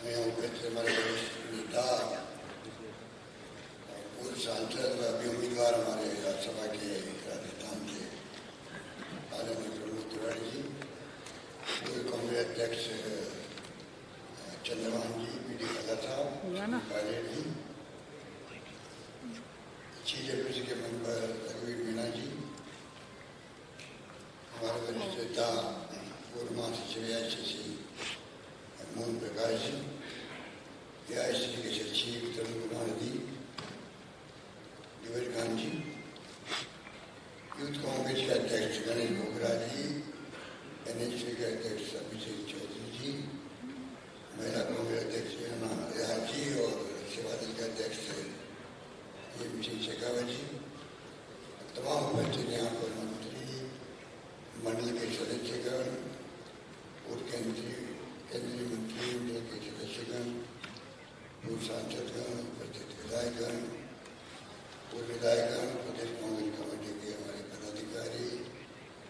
मैं उपस्थित हमारे वरिष्ठ नेता पूर्व सांसद व अभी उम्मीदवार हमारे राज्यसभा के राजस्थान के आदरणीय प्रमोद तिवारी जी, पूर्व कांग्रेस अध्यक्ष चंद्रभान जी, पी.डी. कल्ला साहब, पायलट जी, चीफ एडमिनिस्ट्रेशन के मेंबर रघुवीर मीणा जी, हमारे वरिष्ठ नेता पूर्व महासचिव श्री मोहन प्रकाश जी, एआईसीसी के सचिव तरुण कुमार जी, डिवर खान जी, यूथ कांग्रेस के अध्यक्ष गणेश बोगरा जी, एनएसपी के अध्यक्ष अभिषेक चौधरी जी, महिला कांग्रेस अध्यक्ष रेहान जी और सेवादल के अध्यक्ष एम.सी. शेखावत जी, तमाम उपस्थित यहाँ पर मंत्री मंडल के सदस्यगण और केंद्रीय मंत्रियों के सदस्यगण, पूर्व सांसदगण, उपस्थित विधायकगण, पूर्व विधायकगण, प्रदेश कांग्रेस कमेटी के हमारे पदाधिकारी,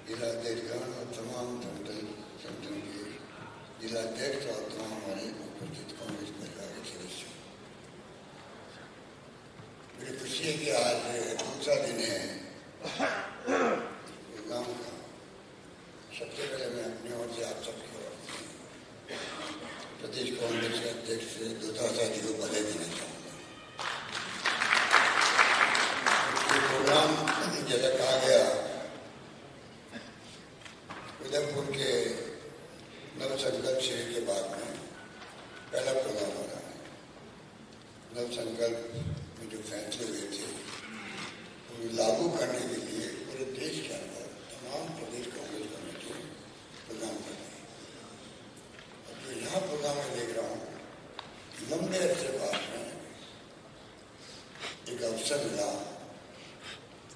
जिलाध्यक्षगण और तमाम संगठन के जिलाध्यक्ष और तमाम हमारे उपस्थित कांग्रेस परिवार के सदस्य, मुझे खुशी है कि आज दूसरा दिन है प्रोग्राम का। सबसे पहले मैं अपनी ओर से आप सबकी ओर प्रदेश कांग्रेस के अध्यक्ष दुर्दासा जी को बधाई देना चाहूँगा। ये प्रोग्राम जैसा कहा गया उदयपुर के नवसंकल्प शिविर के बाद में पहला प्रोग्राम हो रहा है। नवसंकल्प में जो फैसले हुए थे उन्हें लागू करने के लिए पूरे देश के अंदर तमाम प्रदेश कांग्रेस कमेटी प्रोग्राम कर रही है। और जो यहाँ प्रोग्राम में देख रहा हूँ, लंबे अरसे बाद में एक अवसर मिला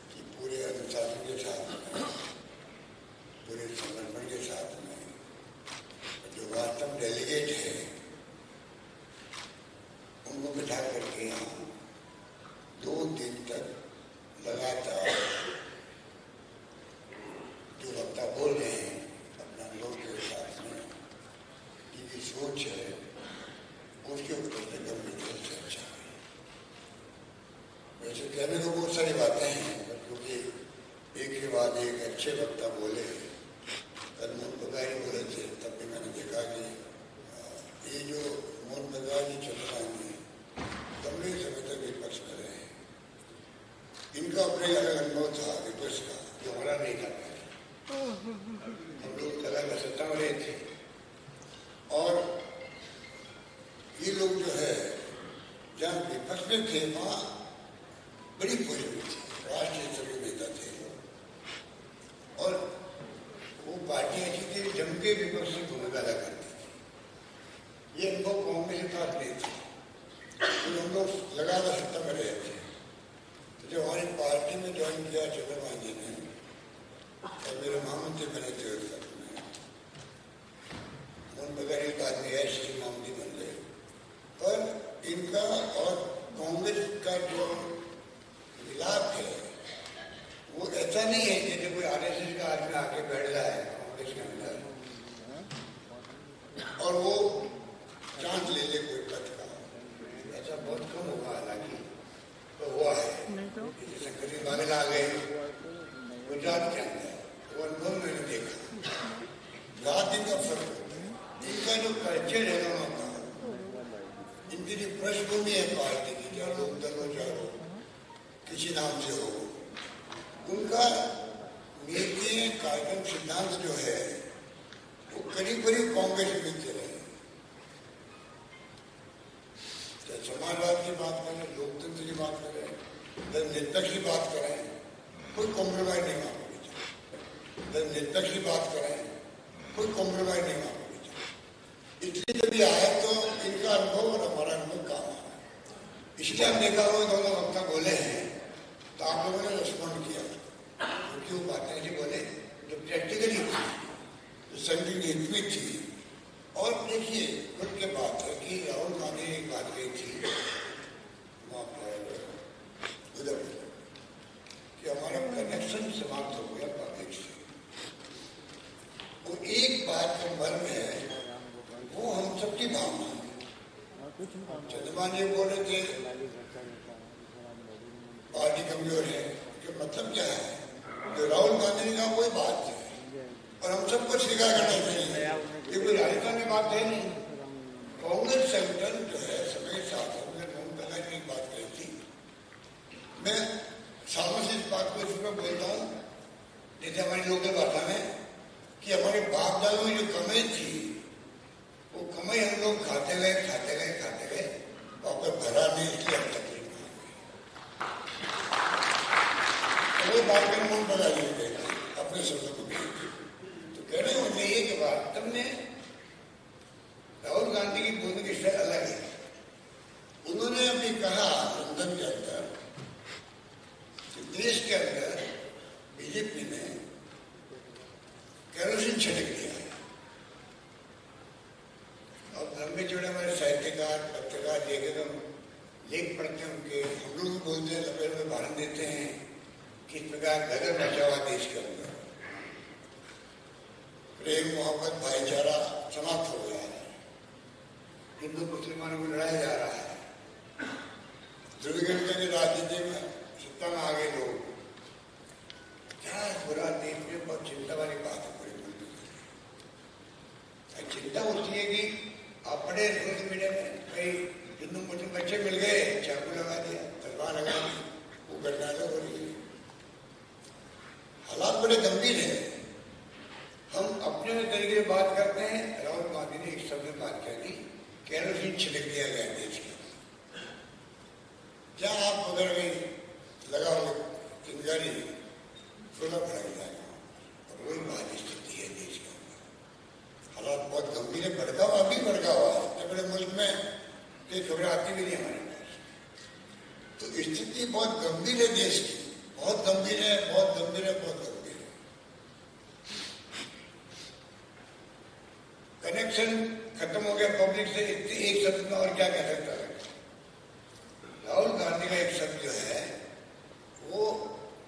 कि पूरे अनुशासन के साथ में, पूरे संगठन के साथ में जो वास्तव डेलीगेट है उनको बिठा करके यहाँ 2 दिन तक लगातार जो वक्ता बोल रहे हैं अपना लोग के साथ में जिनकी सोच है उसके ऊपर से गंभीरता से अच्छा है। वैसे कहने को बहुत सारी बातें हैं, क्योंकि एक के बाद एक अच्छे वक्ता बोले, कल मोहन बगाई बोले थे, तब भी मैंने देखा कि ये जो मोहन बगाई चंद्रभान लंबे समय तक विपक्ष में रहे, इनका अपने अलग अनुभव था विपक्ष का, जो हमारा नहीं था। हम लोग अलग सत्ता में रहे थे और ये लोग जो है जहाँ विपक्ष में थे वहाँ बड़ी पोजिशन थी, राष्ट्रीय स्तर के नेता थे और वो पार्टी ऐसी थी जम के विपक्ष की भूमिका अदा करती थी। ये अनुभव कांग्रेस के साथ नहीं था, तो हम लोग लगातार सत्ता में रहे थे। तो जब हमारी पार्टी में ज्वाइन किया चंद्रभान जी ने और मेरे महामंत्री बने थे उस वक्त में, मोहन बगाई का आदमी ऐसे महामंत्री बन गए। पर इनका और कांग्रेस का जो मिलाप है वो ऐसा नहीं है कि कोई आरएसएस का आदमी आके बैठ रहा है कांग्रेस के अंदर और वो चांस ले ले कोई पद का, ऐसा बहुत कम होगा। हालांकि तो हुआ है, जैसे करीब बादल आ गए गुजरात के अंदर, वो अनुभव मैंने देखा। 7 दिन का फर्क होता है। इनका जो कल्चर है दोनों का, इनकी जो पृष्ठभूमि है पार्टी की, चाहे लोकदल हो चाहे किसी नाम से हो, उनका नीति कार्यक्रम सिद्धांत जो है वो करीब करीब कांग्रेस में मिलते रहे। चाहे समाजवाद की बात करें, लोकतंत्र की बात करें, निरपेक्ष की बात करें, कोई कॉम्प्रोमाइज नहीं मांगोगे। निरपेक्ष की बात करें, कोई कॉम्प्रोमाइज नहीं मांगोगे। इसलिए जब ये आए तो इनका अनुभव और हमारा अनुभव काम आया। इसलिए हम देखा वो दोनों वक्ता बोले हैं तो आप लोगों ने रिस्पॉन्ड किया, क्योंकि वो बातें ऐसी बोले जो प्रैक्टिकली थी, जो संगठन की हित में थी। और देखिए खुद के बात है कि राहुल गांधी ने एक बात कही थी वहाँ पर उदयपुर कि हमारा कनेक्शन समाप्त हो गया पब्लिक से। वो एक बात का मर्म है, वो हम सबकी भावना है। चंद्रमान जी बोल रहे थे पार्टी कमजोर है, इसका मतलब क्या है? जो राहुल गांधी ने कहा वही बात है और हम सबको स्वीकार करना चाहिए। ये कोई राजस्थान की बात है नहीं। कांग्रेस संगठन जो है समय के साथ मोहन प्रकाश की बात कही थी। मैं सालों से इस बात को इसमें बोलता हूँ, जैसे हमारी लोकल भाषा में कि हमारे बाप दादों में जो कमाई थी वो कमाई हम लोग खाते गए वापस भरा नहीं, इसलिए हम तकलीफ में वो बात कर मोहन प्रकाश जी कहते अपने शब्दों को भी तो कहने होते ये कि वास्तव में राहुल गांधी की बोलने की स्टाइल अलग है। उन्होंने अभी कहा लंदन के अंदर कि देश के अंदर बीजेपी ने केरोसिन छिड़क दिया है और लंबे चौड़े हमारे साहित्यकार पत्रकार लेखक लेख पढ़ते हैं उनके, हम लोग भी बोलते हैं, लपेट में भाषण देते हैं कि इस प्रकार गदर मचा हुआ देश के अंदर प्रेम मोहब्बत भाईचारा समाप्त हो गया है, हिंदू मुसलमानों को लड़ाया जा रहा है, ध्रुवीकरण की राजनीति में सत्ता में आ गए लोग। क्या बुरा देश में बहुत चिंता वाली बात है। पूरे मुल्क में चिंता होती है कि आप पढ़े सोशल मीडिया में कई हिंदू मुस्लिम बच्चे मिल गए, चाकू लगा दिया, तलवार लगा दी, वो घटनाएं हो रही है। हालात बड़े गंभीर है। हम अपने तरीके से बात करते हैं। राहुल गांधी ने एक शब्द में बात करी, केरोसिन छिड़क दिया गया देश के। क्या आप अगर गई लगाओगे चिंगारी सोलह भड़क जाएगा और वही बात स्थिति है देश के अंदर। हालात बहुत गंभीर है, भड़का हुआ अभी भड़का हुआ है। इतने बड़े मुल्क में ये खबरें आती भी नहीं हमारे पास। तो स्थिति बहुत गंभीर है देश की, बहुत गंभीर है, बहुत गंभीर है, बहुत गंभीर है। कनेक्शन खत्म हो गया पब्लिक से। एक शब्द में और क्या कह सकता है? राहुल गांधी का एक शब्द जो है वो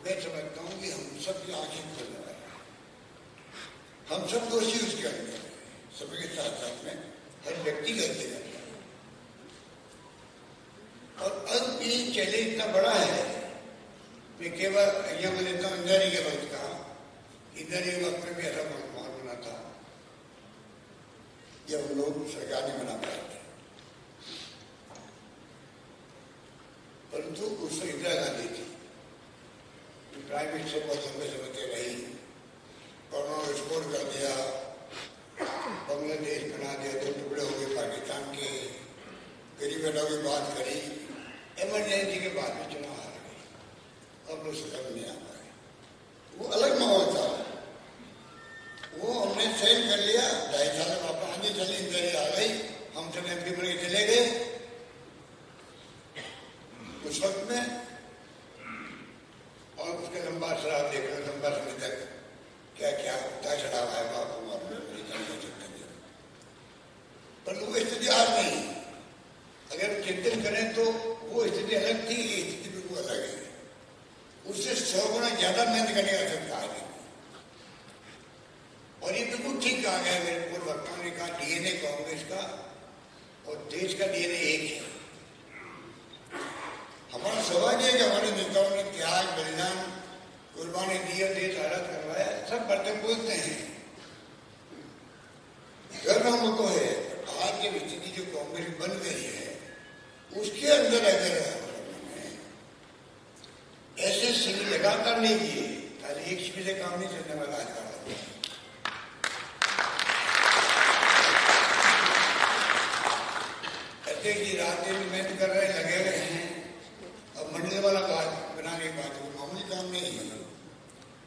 मैं समझता हूं कि हम सब की आंखें खोलने वाले हैं। हम सब दोषी उसके अंदर, सबके साथ साथ में हर व्यक्ति गलती करता है। और अब ये चैलेंज इतना बड़ा है, मैं केवल यहाँ में लेता हूँ इंदिरा के वक्त का। इंदिरा के वक्त में भी ऐसा माहौल बना था जब हम लोग सरकार नहीं बना पाए थे, परंतु उस इंदिरा गांधी थी, प्राइम मिनिस्टर बहुत लंबे समय तक रही, कोरोना विस्फोट कर दिया, बांग्लादेश बना दिया, दो टुकड़े हो गए पाकिस्तान के, गरीब बेटों की बात करी, इमरजेंसी के बाद में चुनाव हार गई, अब लोग सदन नहीं आ पाए। वो अलग माहौल था, वो हमने सहन कर लिया। 2.5 साल वापस आगे चली, इंदिरा आ गई, हम सब एमपी बन के चले गए। उस वक्त में और उसका लंबा शराब देख रहे, लंबा समय तक क्या क्या उठा चढ़ाव है बाप पर वो स्थिति आज नहीं। अगर चिंतन करें तो वो स्थिति अलग थी, ये स्थिति बिल्कुल अलग है। उससे 100 गुना ज्यादा मेहनत करने का सकता है। और ये बिल्कुल ठीक कहा गया मेरे पूर्व वक्ताओं ने कहा, डीएनए कांग्रेस का और देश का डीएनए एक है। हमारा सवाल ये है कि हमारे नेताओं ने त्याग बलिदान कुर्बानी दी और देश आजाद करवाया, सब बर्तन बोलते हैं, गर्व हमको है। आज की स्थिति जो कांग्रेस बन गई है उसके अंदर अगर ऐसे शिविर लगातार नहीं किए, खाली एक शिविर से काम नहीं चलने वाला आज का। कहते कि रात दिन मेहनत कर रहे, लगे हुए हैं, अब मंडल वाला बात बनाने की बात वो मामूली काम नहीं है,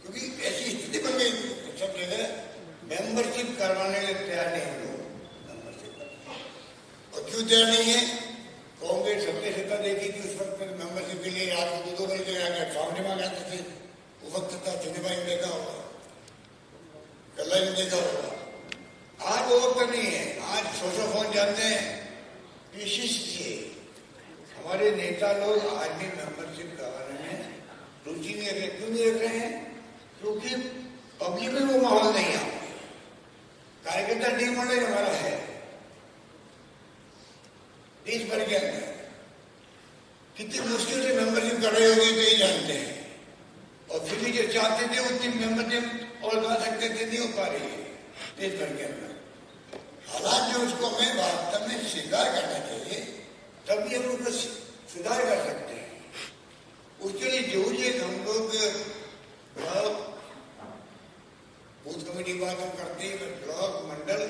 क्योंकि ऐसी स्थिति बन गई सब जगह मेंबरशिप करवाने के लिए तैयार नहीं हम लोग। और क्यों तैयार नहीं है? कांग्रेस सबके सत्ता देखी थी उस वक्त में मेंबरशिप के लिए रात को 2-2 बजे तक फॉर्म जमा करते थे। वो वक्त था, चंद्रबाई ने देखा होगा, कल्ला ने देखा होगा। आज वो वक्त नहीं है। आज 100 फोन जानते हैं विशिष्ट से। हमारे नेता लोग आज भी मेंबरशिप करवाने में रुचि नहीं रखते। क्यों नहीं रख रहे हैं? क्योंकि पब्लिक में वो माहौल नहीं है। कार्यकर्ता डिमोरलाइज हमारा है। देश भर के अंदर कितनी मुश्किल से मेंबरशिप कर रहे होगी तो ही जानते हैं। और फिर भी जो चाहते थे उतनी मेंबरशिप और ला सकते थे, नहीं हो पा रही है देश भर के अंदर। हालात जो उसको हमें वास्तव में स्वीकार करना चाहिए, तभी हम उसको सुधार कर सकते हैं। उसके लिए जरूरी है हम लोग बूथ कमेटी की बात हम करते हैं, ब्लॉक, मंडल,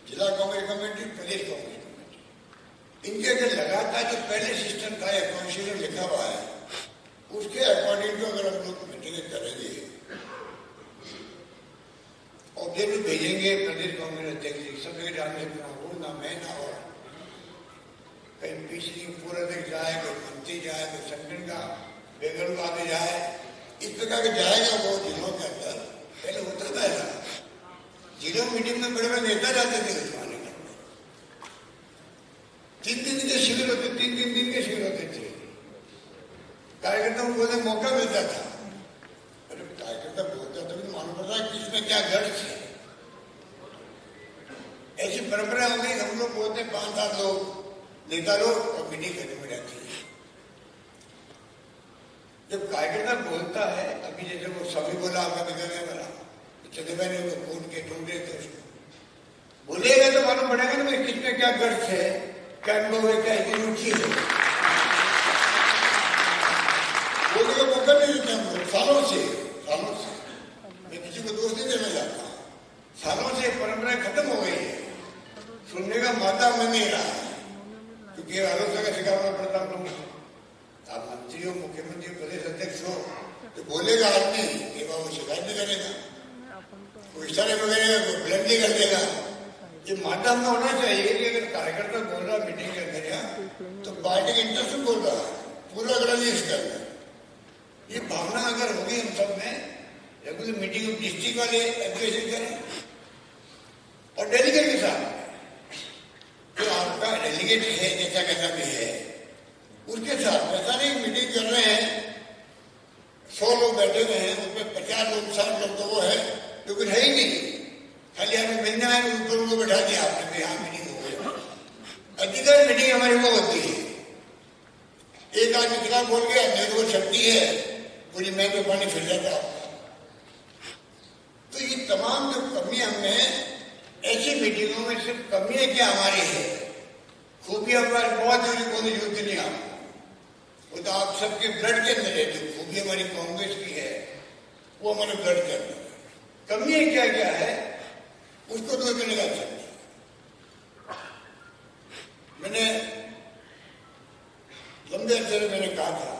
जिला कांग्रेस कमेटी, प्रदेश कांग्रेस कमेटी, इनके अगर लगातार जो पहले सिस्टम था या कॉन्स्टिट्यूशन लिखा हुआ है उसके अकॉर्डिंग तो अगर हम लोग मीटिंग करेंगे और फिर भेजेंगे प्रदेश कांग्रेस अध्यक्ष सब जगह जाने हो ना मैं ना और कहीं पीसी पूरा तक जाए, कोई मंत्री जाए, कोई संगठन का बेगल आगे जाए, इस प्रकार के जाएगा वो जिलों के अंदर। पहले होता था ऐसा, जिलों मीटिंग में बड़े बड़े नेता जाते थे उस जमाने में, 3 दिन के शिविर होते, 3 दिन के शिविर होते थे। कार्यकर्ताओं को मौका मिलता था, अरे कार्यकर्ता बोलता था तो मालूम पड़ता कि इसमें क्या गढ़ है। ऐसी परंपरा हो गई, हम लोग बोलते 5-7 लोग नेता लोग और मीटिंग करने में रहती है। जब कार्यकर्ता बोलता है, अभी जैसे वो सभी बोला आपका बिगड़ने वाला चंद्र भाई ने कोट के ढूंढे थे उसको बोलेगा तो मालूम पड़ेगा ना भाई किसमें क्या गर्ज है, क्या अनुभव है, क्या इतनी रुचि है। बोलने का मौका नहीं देते हम लोग सालों से। मैं किसी को दोष नहीं देना चाहता, सालों से परंपरा खत्म हो गई है, सुनने का माता मन नहीं रहा है, क्योंकि आलोचना का शिकार होना पड़ता हम लोग। आप मंत्री हो, मुख्यमंत्री, प्रदेश अध्यक्ष हो तो बोलेगा आदमी कि वो शिकायत नहीं करेगा, वो इशारे वगैरह वो ब्लेम नहीं कर देगा। ये माता में होना चाहिए कि अगर कार्यकर्ता बोल रहा मीटिंग के अंदर तो पार्टी के इंटरेस्ट में बोल रहा है, पूरा अगर इसके अंदर ये भावना अगर होगी हम सब में, रेगुलर मीटिंग में डिस्ट्रिक्ट वाले एडमिनिस्ट्रेशन करें और डेलीगेट के साथ जो आपका डेलीगेट है जैसा कैसा भी है उसके साथ। ऐसा नहीं मीटिंग कर रहे हैं 100 लोग बैठे हुए हैं, उसमें 50 लोग 60 लोग तो वो है जो कुछ है ही नहीं, खाली हमें मिलना है, ऊपर उनको बैठा दिया आपने, यहाँ मीटिंग हो गई। अधिकार मीटिंग हमारी वो होती है, एक आदमी इतना बोल गया, मेरे को शक्ति है पूरी मैं पे पानी फिर जाता। तो ये तमाम जो कमियां हमने ऐसी मीटिंगों में, सिर्फ कमियां क्या हमारी है, खूबी हमारे बहुत कोई जरूरत नहीं आपको, वो तो आप सबके ब्लड के अंदर है। जो खूबी हमारी कांग्रेस की है वो हमारे ब्लड के अंदर है। कमियां क्या क्या है उसको दूर करने का सकते। मैंने लंबे अरसे मैंने कहा था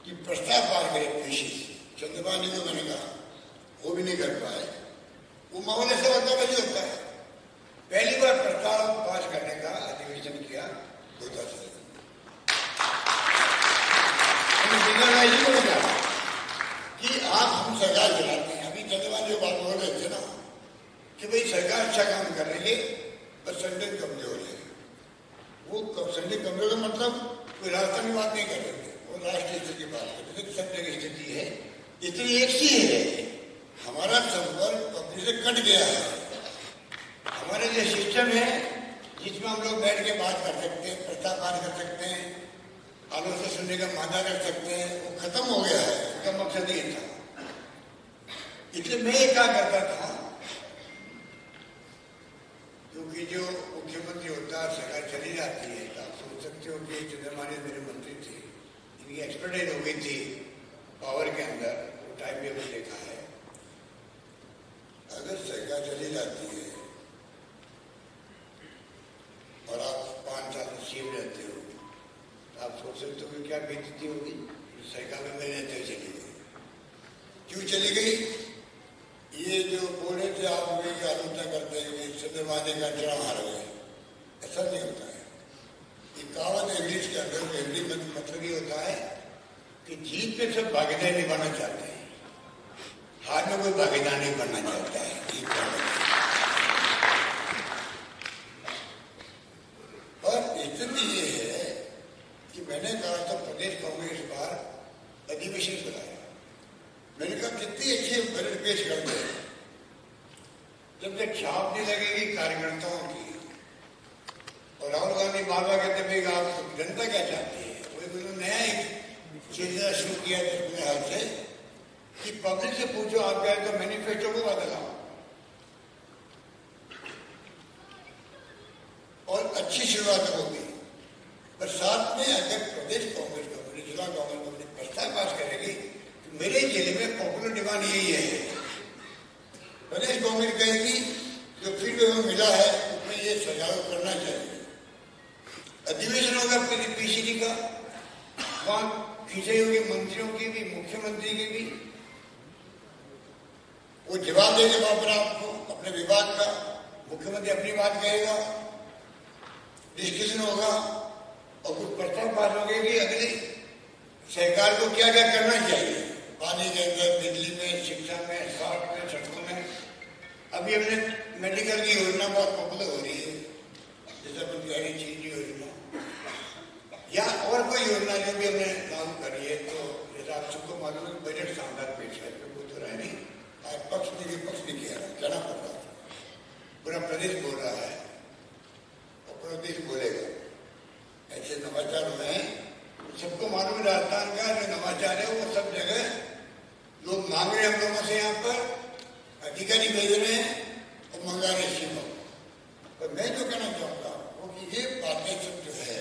कि प्रस्ताव पास करे पेशी, चंद्रबानी को मैंने कहा वो भी नहीं कर पाए। वो माहौल ऐसा होता नहीं होता है। पहली बार प्रस्ताव पास करने का अधिवेशन किया 2000 कि आप हम सरकार चलाते हैं। अभी चंद्रबानी जो बात बोल रहे थे ना कि भाई सरकार अच्छा काम कर रही है बस संगठन कमजोर है। वो संगठन कमजोर का मतलब कोई राजस्थान की बात नहीं कर रहे थे, वो राष्ट्रीय स्तर की बात कर रहे थे। सब जगह स्थिति है, इतनी एक सी है, हमारा संपर्क पब्लिक से कट गया है। हमारा जो सिस्टम है जिसमें हम लोग बैठ के बात कर सकते हैं, प्रस्ताव पास कर सकते हैं, आलोचना सुनने का मादा कर सकते हैं, वो खत्म हो गया है। उसका मकसद ये था। इसलिए मैं ये क्या करता था, क्योंकि जो मुख्यमंत्री होता है सरकार चली जाती है तो आप सोच सकते हो कि चंद्रबानी मेरे मंत्री थे, इनकी एक्सपर्टाइज हो गई थी पावर के अंदर, वो टाइम भी हमने देखा है। अगर सरकार चली जाती है और आप 5 साल सीएम रहते हो, आप सोच सकते हो कि क्या बीतती होगी। सरकार में मेरे रहते हुए चली गई। क्यों चली गई? ये जो बोल रहे थे आप लोगों की आलोचना करते हैं कि चंद्रबानी का चुनाव हार गए, ऐसा नहीं होता है। ये कहावत इंग्लिश के अंदर हिंदी में मतलब ये होता है कि जीत पे सब भागीदार नहीं बनना चाहते हैं, हार में कोई भागीदार नहीं बनना चाहता है। और स्थिति ये है कि मैंने कहा था प्रदेश कांग्रेस बार अधिवेशन बुलाया, मैंने कहा कितनी अच्छी बजट पेश कर दे। जब तक छाप नहीं लगेगी कार्यकर्ताओं की, और राहुल गांधी बार बार कहते भाई आप जनता क्या चाहती है, वो नया एक सिलसिला शुरू किया है अपने हाल से कि पब्लिक से पूछो आप क्या तो मैनिफेस्टो को बदलाओ, और अच्छी शुरुआत होगी। पर साथ में अगर प्रदेश कांग्रेस कमेटी, जिला कांग्रेस कमेटी प्रस्ताव पास करेगी तो मेरे जिले में पॉपुलर डिमांड यही है, प्रदेश कांग्रेस कहेगी जो फीडबैक मिला है उसमें ये सुझाव करना चाहिए। अधिवेशन होगा पीसीडी का, वहां खींचे होगी मंत्रियों की भी, मुख्यमंत्री की भी, वो जवाब देंगे वहां पर आपको अपने विभाग का, मुख्यमंत्री अपनी बात कहेगा, डिस्कशन होगा और कुछ प्रस्ताव पास होंगे कि अगली सरकार को क्या क्या करना चाहिए पानी के अंदर, बिजली में, शिक्षा में, स्वास्थ्य में, सड़कों में। अभी हमने मेडिकल की योजना बहुत पॉपुलर हो रही है, जैसे बुनियादी चीज योजना या और कोई योजना जो भी हमने लागू करी है। तो जैसा आप सबको मालूम है बजट शानदार पेश है, वो तो रहा नहीं, आज पक्ष ने विपक्ष भी किया कहना पड़ रहा था, पूरा प्रदेश बोल रहा है और पूरा देश बोलेगा। ऐसे नवाचार में सबको मालूम है राजस्थान का जो नवाचार है वो सब जगह लोग मांग रहे हैं हम लोगों से, यहाँ पर अधिकारी भेज रहे हैं और मंगा रहे सीमा। पर मैं जो कहना चाहता हूँ वो कि ये बातें सब जो है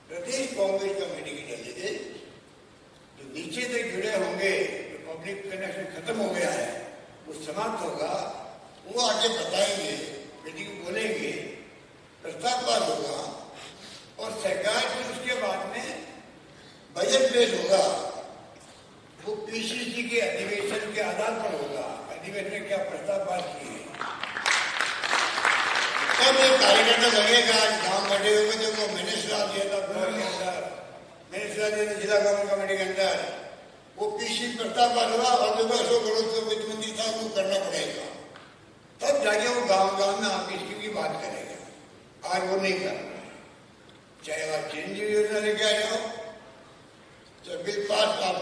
प्रदेश कांग्रेस कमेटी की डेलीगेट जो नीचे तक जुड़े होंगे, जो पब्लिक कनेक्शन खत्म हो गया है वो समाप्त होगा, वो आगे बताएंगे, मीटिंग बोलेंगे, प्रस्ताव पास होगा और सरकार से उसके बाद में बजट पेश होगा। वो पीसीसी के अधिवेशन के आधार पर होगा, अधिवेशन में क्या प्रस्ताव पास किए तब एक कार्यकर्ता लगेगा। गांव बैठे हुए देखो मैंने सलाह दिया था ब्लॉक के अंदर, मैंने सलाह दिया था जिला कांग्रेस कमेटी के अंदर, वो पीसी प्रस्ताव पास हुआ और जो 200 करोड़ का वित्त मंत्री था वो करना पड़ेगा, तब जाके वो गांव में आप इसकी भी बात करेगा। आज वो नहीं कर रहा है, चाहे आप चिरंजीवी योजना लेके आए हो, तो बिल पास आप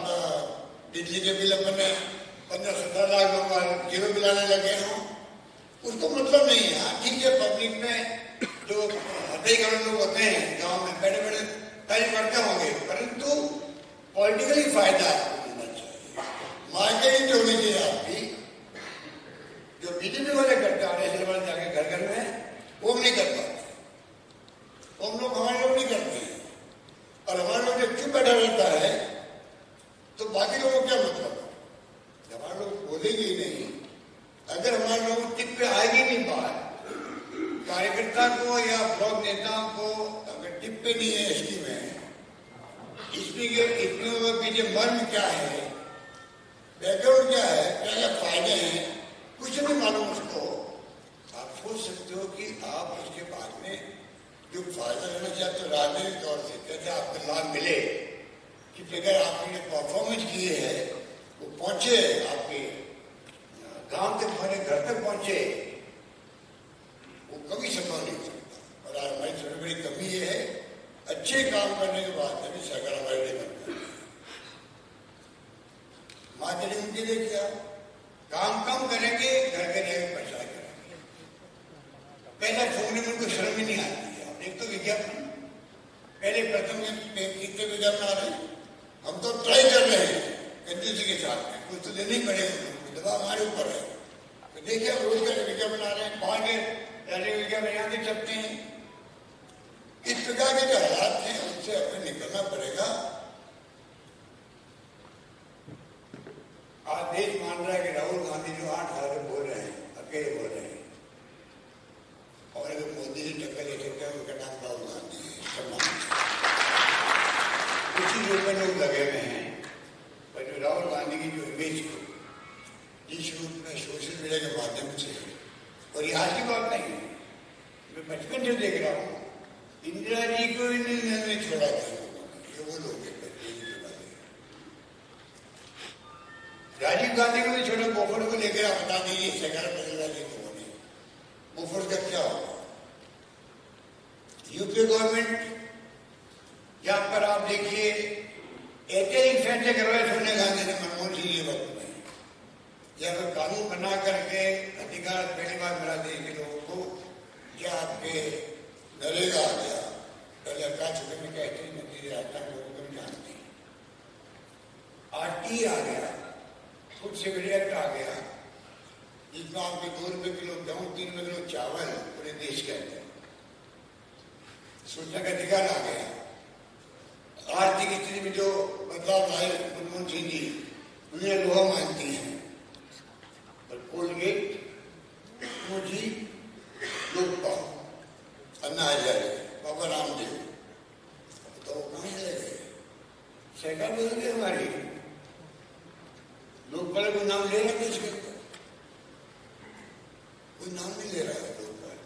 बिजली के बिल अपने 15-17 लाख लोग जीरो बिल आने लगे हों, उसको मतलब नहीं है। ठीक है, पब्लिक में जो हथई करोड़ लोग होते हैं गांव में बैठे बैठे कार्य करते होंगे, परंतु पॉलिटिकली फायदा होना चाहिए, मार्केटिंग होनी चाहिए आपकी। जो बीजेपी वाले करते आ रहे हैं जाके घर घर में, वो नहीं कर पाते, वो हम लोग हमारे लोग नहीं करते हैं। और हमारे लोग जब चुप बैठा रहता है तो बाकी लोगों को क्या मतलब, हमारे लोग बोलेंगे ही नहीं। अगर हमारे लोग टिप पे आएगी नहीं बात, कार्यकर्ता को या ब्लॉक नेताओं को अगर टिप पे नहीं है इसकी में, इसमें के पीछे मर्म क्या है, बैकग्राउंड क्या है, क्या क्या फायदे हैं, कुछ नहीं मालूम उसको, आप सोच सकते हो कि आप उसके बाद में जो फायदा लेना चाहते हो राजनीतिक तौर से कैसे आपको लाभ मिले, कि अगर आपने परफॉर्मेंस किए है वो पहुंचे आपके गांव तक, हमारे घर तक पहुंचे, वो कभी संभव नहीं सकता। और आज हमारी सबसे बड़ी कमी ये है, अच्छे काम करने के बाद भी सरकार हमारे लिए बनता है। मार्केटिंग उनके लिए क्या, काम कम करेंगे, घर के लिए पैसा करेंगे, पैसा छोड़ने में उनको शर्म ही नहीं आती है। एक तो विज्ञापन, पहले प्रथम कितने विज्ञापन आ रहे हैं, हम तो ट्राई कर रहे हैं कंजूसी के साथ में, कुछ तो देना ही पड़ेगा, दबाव हमारे ऊपर है। तो देखिए रोज का विज्ञापन आ रहे हैं, बाहर के विज्ञापन यहाँ देख सकते हैं। इस प्रकार के जो हालात हैं उनसे हमें निकलना पड़ेगा। आज देश मान रहा है कि राहुल गांधी जो 8 साल से बोल रहे हैं, अकेले बोल रहे हैं, और अगर मोदी से टक्कर ले सकते हैं उनका नाम राहुल गांधी है, उसी के ऊपर लोग लगे हुए हैं। पर जो राहुल गांधी की जो इमेज को जिस रूप में सोशल मीडिया के माध्यम से, और ये आज की बात नहीं है, मैं बचपन से देख रहा हूँ, इंदिरा जी को इन्होंने छोड़ा था, ये वो लोग राजीव गांधी को भी छोड़ा, बोफर को लेकर आप बता दीजिए सरकार बदल रही है, बोफर का क्या होगा। यूपी गवर्नमेंट जहां पर आप देखिए ऐसे ही फैसले करवाए सोनिया गांधी ने मनमोहन सिंह ये वक्त में, या फिर कानून बना करके अधिकार पहली बार नरेगा आ गया, पहले अकाल चुके में कहते हैं नतीजे आता है लोगों को जानती है। आरटी आ गया, फूड सिक्योरिटी एक्ट आ गया, जिसमें आपके 2 रुपये किलो गेहूँ 3 रुपये किलो चावल पूरे देश के अंदर सूचना का अधिकार आ गया। आर्थिक स्थिति में जो बदलाव लाए मनमोहन सिंह जी, दुनिया लोहा मानती है, और कोलगेट, मोदी, लोकपाल, अन्ना हजारे, बाबा रामदेव, तो कहाँ चले गए? सरकार बदल गई हमारी। लोकपाल को नाम ले रहे देश के अंदर, कोई नाम नहीं ले रहा है लोकपाल।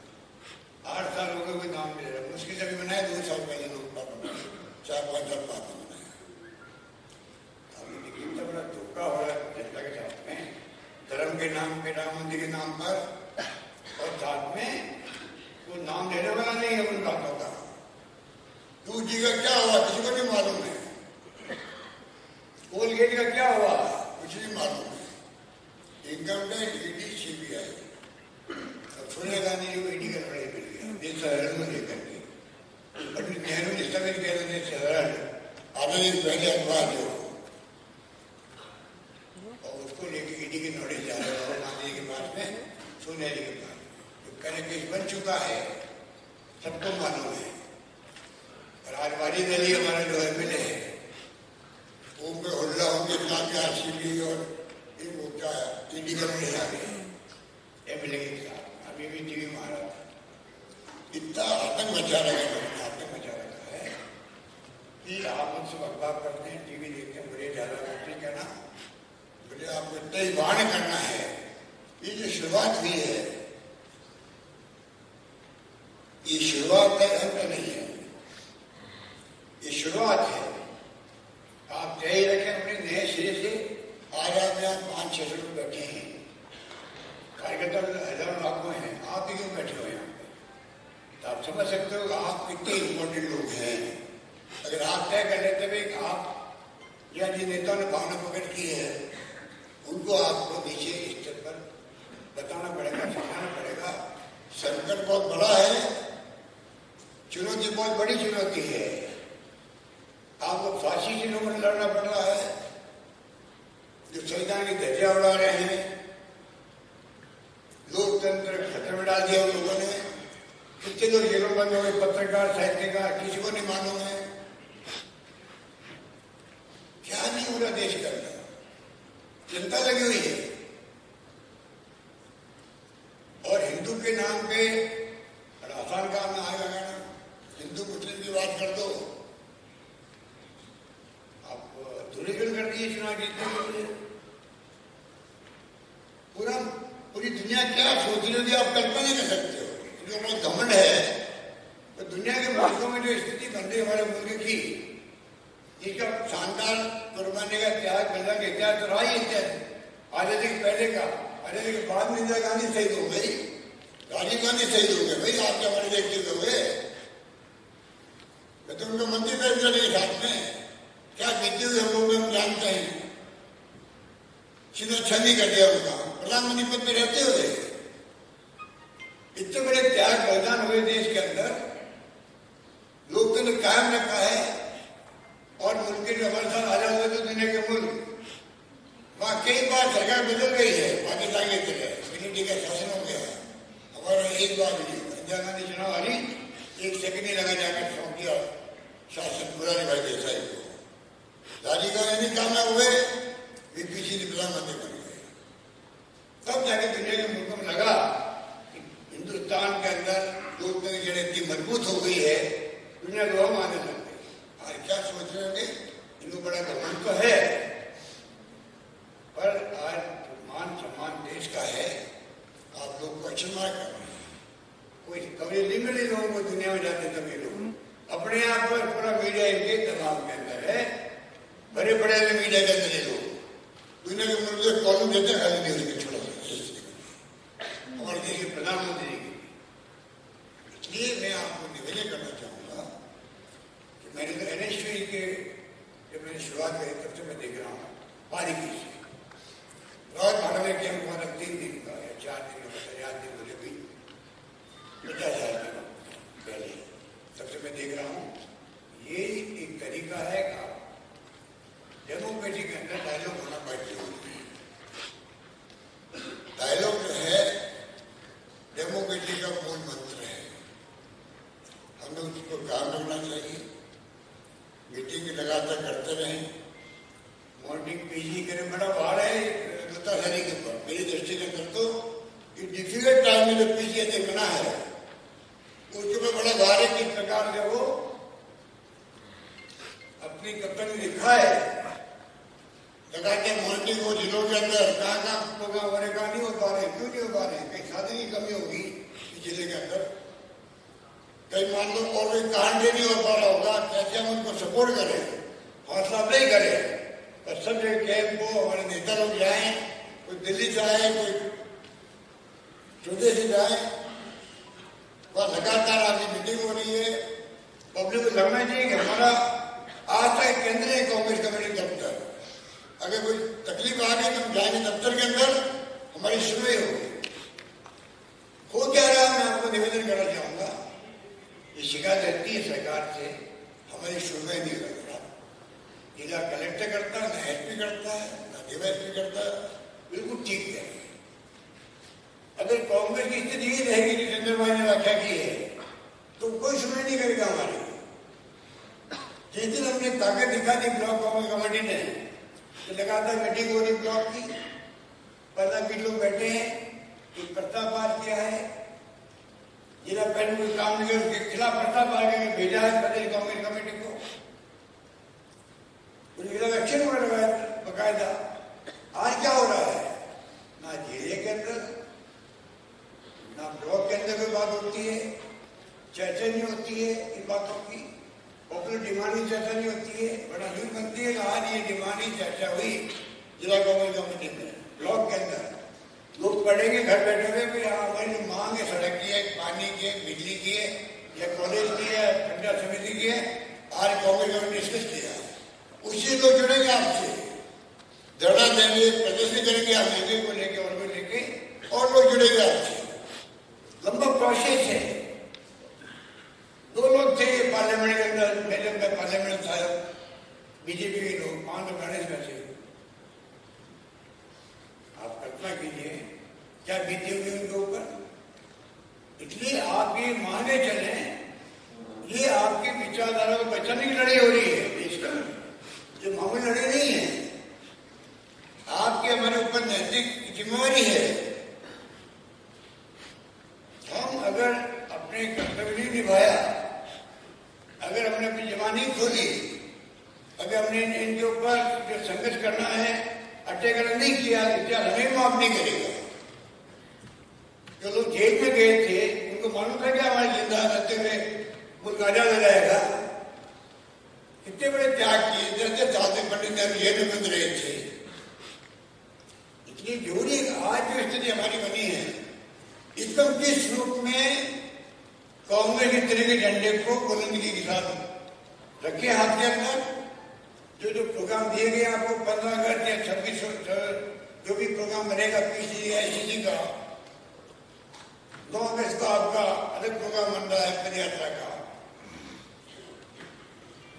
8 साल हो गए कोई नाम नहीं ले रहा। मुश्किल से भी बनाया 2 साल पहले लोकपाल बनाया, 4-5 साल बाद में बनाया। अभी कितना बड़ा धोखा हो रहा है जनता के साथ में, धर्म के नाम पे, राम मंदिर के नाम पर, और साथ में वो नाम लेने वाला नहीं है उन बातों का। 2G का क्या हुआ किसी को नहीं मालूम है, कोलगेट का क्या हुआ कुछ नहीं मालूम है। Income tax, ED, CBI, Sonia Gandhi ji को ईडी का लड़ाई मिल गया ये शहर में लेकर के, पंडित नेहरू ने स्थगित किया था शहर आने दिन पहले अखबार जो, और उसको लेके ईडी की नोटिस जा रहा है गांधी जी के पास में, सोनिया जी के पास। तो कहने केस बन चुका है, सबको मालूम है। और आज वाजिद अली हमारे जो एमएलए है, उनके हुल्ला उनके नाम आरसीबी और ईडी का नोटिस आ गया एमएलए के साथ। अभी भी टीवी मारा, इतना आतंक मचा रखा है, आतंक मचा रखा है कि आप मुझसे बकवास करते हैं, टीवी देखते हैं, मुझे ज्यादा करते कहना, मुझे आपको इतना ही वार्न करना है। ये जो शुरुआत हुई है, ये शुरुआत का अंत नहीं है, ये शुरुआत है। आप तय रखें अपने नए सिरे से। आज आप यहाँ 500-600 लोग बैठे हैं, कार्यकर्ता हजारों लाखों हैं, आप ही क्यों बैठे हो यहाँ पे? तो आप समझ सकते हो आप कितने इम्पोर्टेंट लोग हैं। अगर आप तय कर लेते हुए आप या जिन नेताओं ने भावना प्रकट की है उनको आपको नीचे स्तर पर बताना पड़ेगा, सिखाना पड़ेगा। संकट बहुत बड़ा है, चुनौती बहुत बड़ी चुनौती है। आपको फांसी से लोगों ने लड़ना पड़ रहा है, जो संविधान की धज्जियां उड़ा रहे हैं, लोकतंत्र खतरे में डाल दिया उन लोगों ने। कितने लोग जेलों बंद हो गए, पत्रकार, साहित्यकार, किसी को नहीं मालूम है क्या नहीं हो रहा देश के अंदर। चिंता लगी हुई है। और हिंदू के नाम पे बड़ा आसान काम में आएगा ना, हिंदू मुस्लिम की बात कर दो, आप ध्रुवीकरण कर दिए चुनाव जीतने के लिए। पूरी दुनिया क्या सोच रही होगी आप कल्पना नहीं कर सकते हो। जो हमारा घमंड है, तो दुनिया के मुल्कों में जो स्थिति बन रही है हमारे मुल्क की, इसका शानदार कुर्बानी का त्याग, बलिदान का इतिहास तो रहा ही इतिहास। आजादी के पहले का, आजादी के बाद में इंदिरा गांधी शहीद हो गई, राजीव गांधी शहीद हो गए। भाई आप क्या हमारे देखते हुए, मैं तो उनका मंदिर में के साथ में क्या कहते हुए हम लोग जानते हैं। सीधा छंदी कर दिया उनका, प्रधानमंत्री पद में रहते हुए। इतने बड़े त्याग बलिदान हुए देश के अंदर, लोकतंत्र कायम रखा है। और मुल्क के जो हमारे साथ आजाद हुए थे दुनिया के मुल्क, वहां कई बार सरकार बदल गई है, पाकिस्तान की तरह मिलिट्री का शासन हो गया। हमारा एक बार भी इंदिरा गांधी चुनाव हारी, 1 सेकंड ही लगा जाकर सौंप दिया शासन मुरारी भाई देसाई को। राजीव गांधी कामयाब हुए, बीपीसी ने प्रधानमंत्री बन गए। तब जाके दुनिया के मुल्कों में लगा कि हिंदुस्तान के अंदर लोकतंत्र की जड़ इतनी मजबूत हो गई है, दुनिया को हम आने लग गई। आज क्या सोच रहे होंगे, इनको बड़ा घमंड तो है, पर आज मान सम्मान देश का है, आप लोग क्वेश्चन मार्क कर रहे हैं। कोई कवरेज नहीं मिली लोगों को दुनिया में जाते तभी लोग अपने आप पर पूरा मीडिया इनके दबाव के अंदर है, बड़े बड़े मीडिया के अंदर ये लोग दुनिया के मुल्क में कॉलम देते हैं, खाली न्यूज के छोड़ा हमारे देश के प्रधानमंत्री की। इसलिए मैं आपको निवेदन करना चाहूँगा कि मैंने तो NSU के जब मैंने शुरुआत करी तब से मैं देख रहा हूँ बारीकी से। रात भाड़े के हम हमारा 3 दिन का या 4 दिन का याद नहीं, मुझे भी 50,000 पहले का है का डेमोक्रेसी के अंदर डायलॉग होना बहुत जरूरी है। डायलॉग जो है डेमोक्रेसी का मूल मंत्र है। हमें उसको काम रखना चाहिए, मीटिंग लगातार करते रहें, मॉर्निंग पीजी करें। बड़ा भार है लताशाही के ऊपर मेरी दृष्टि से कर दो कि डिफिकल्ट टाइम में जो पीजी देखना है उसके ऊपर बड़ा भार है। किस प्रकार से वो अपनी कप्तानी लिखा है लगा के मॉर्निंग और जिलों के अंदर कहाँ प्रोग्राम हो रहे, कहाँ नहीं हो पा रहे, क्यों नहीं हो पा रहे, कहीं साधन की कमी होगी जिले के अंदर, कहीं मान लो और कोई कांड नहीं हो पा रहा होगा, कैसे हम उनको सपोर्ट करें, हौसला नहीं करें। पर सब जगह कैंप को हमारे नेता लोग जाए, कोई दिल्ली से आए, कोई चौधरी से जाए, वह लगातार आपकी मीटिंग हो रही है। पब्लिक को लगना चाहिए कि हमारा आज तक केंद्रीय कांग्रेस कमेटी दफ्तर, अगर कोई तकलीफ आ गई तो हम जाएंगे दफ्तर के अंदर, हमारी सुनवाई होगी। हो क्या रहा, मैं आपको निवेदन करना चाहूंगा, ये शिकायत रहती है सरकार से, हमारी सुनवाई नहीं कर रहा। जिला कलेक्टर करता है, ना एसपी करता है, ना डीवाईएसपी करता है, बिल्कुल ठीक है। अगर कांग्रेस की स्थिति ये रहेगी जितेंद्र भाई ने व्याख्या की है तो कोई सुनवाई नहीं करेगा हमारी। जिस दिन हमने ताकत दिखा दी ब्लॉक कांग्रेस कमेटी ने, तो लगातार मीटिंग हो रही ब्लॉक की, 15-20 लोग बैठे हैं, एक प्रस्ताव पास किया है, जिला पहले कोई काम नहीं किया उसके खिलाफ प्रस्ताव पास करके भेजा है प्रदेश कांग्रेस कमेटी को, उनके खिलाफ एक्शन हो रहा है बकायदा। आज क्या हो रहा है, ना जिले के अंदर ना ब्लॉक के अंदर कोई बात होती है, चर्चा नहीं होती है इन बातों की, पॉपुलर डिमांड की चर्चा नहीं होती है। बड़ा न्यूज बनती है कि आज ये डिमांड की चर्चा हुई जिला कांग्रेस कमेटी में, ब्लॉक के अंदर लोग पढ़ेंगे घर बैठे हुए कि हमारी मांग है सड़क की है, पानी की है, बिजली की है, या कॉलेज की है, पंचायत समिति की है, आज कांग्रेस कमेटी डिस्कस किया, उसी लोग जुड़ेंगे आपसे, धरना देंगे, प्रदर्शन करेंगे आप नेता को लेके और को लेके, और लोग जुड़ेंगे आपसे। लंबा प्रोसेस है। 2 लोग थे पार्लियामेंट के अंदर, मैं पार्लियामेंट था, बीजेपी के लोग 5 लोग गणेश में थे। आप कल्पना कीजिए क्या बीती हुई उनके ऊपर। इसलिए आप ये माने चले, ये आपकी विचारधारा को बचाने की लड़ाई हो रही है देश का, ये मामूली लड़ाई नहीं है। आपके हमारे ऊपर नैतिक जिम्मेवारी है। हम अगर अपने कर्तव्य नहीं निभाया, अगर हमने अपनी जबान नहीं खोली, अगर हमने इनके ऊपर जो संघर्ष करना है अटैक नहीं किया, इतिहास हमें माफ नहीं करेगा। जो लोग जेल में गए थे उनको मालूम था क्या हमारे जिंदा रहते हुए मुल्क आजाद हो जाएगा। कितने बड़े त्याग किए, जैसे साधे पंडित नेहरू जेल में बंद रहे थे। इसलिए जरूरी आज जो स्थिति हमारी बनी है, एकदम किस रूप में कांग्रेस इस तरह के झंडे को बुलंदगी के साथ रखे हाथ के अंदर। जो प्रोग्राम दिए गए आपको 15 अगस्त या 26 जो भी प्रोग्राम बनेगा पीसी या आईसीसी का, 9 अगस्त का आपका अलग प्रोग्राम बन रहा है पदयात्रा का,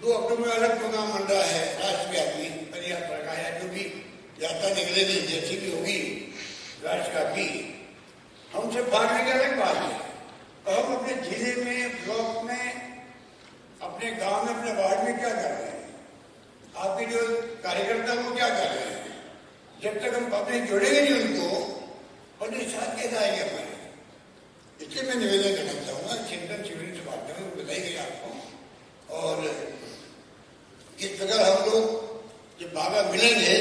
2 अक्टूबर अलग प्रोग्राम बन रहा है राष्ट्रव्यापी पदयात्रा का, या जो भी यात्रा निकलेगी जैसी भी होगी राष्ट्रव्यापी, हमसे भागने की अलग बात है। और हम अपने जिले में, ब्लॉक में, अपने गांव में, अपने वार्ड में क्या कर रहे हैं, आपके जो कार्यकर्ता वो क्या कर रहे हैं, जब तक हम पब्लिक जोड़ेंगे नहीं उनको, और साथ कैसे आएंगे हमारे। इसलिए मैं निवेदन करना चाहूंगा, चिंतन शिविर से बात करें बताई गई आपको, और इस प्रकार हम लोग जब बाबा मिलेंगे,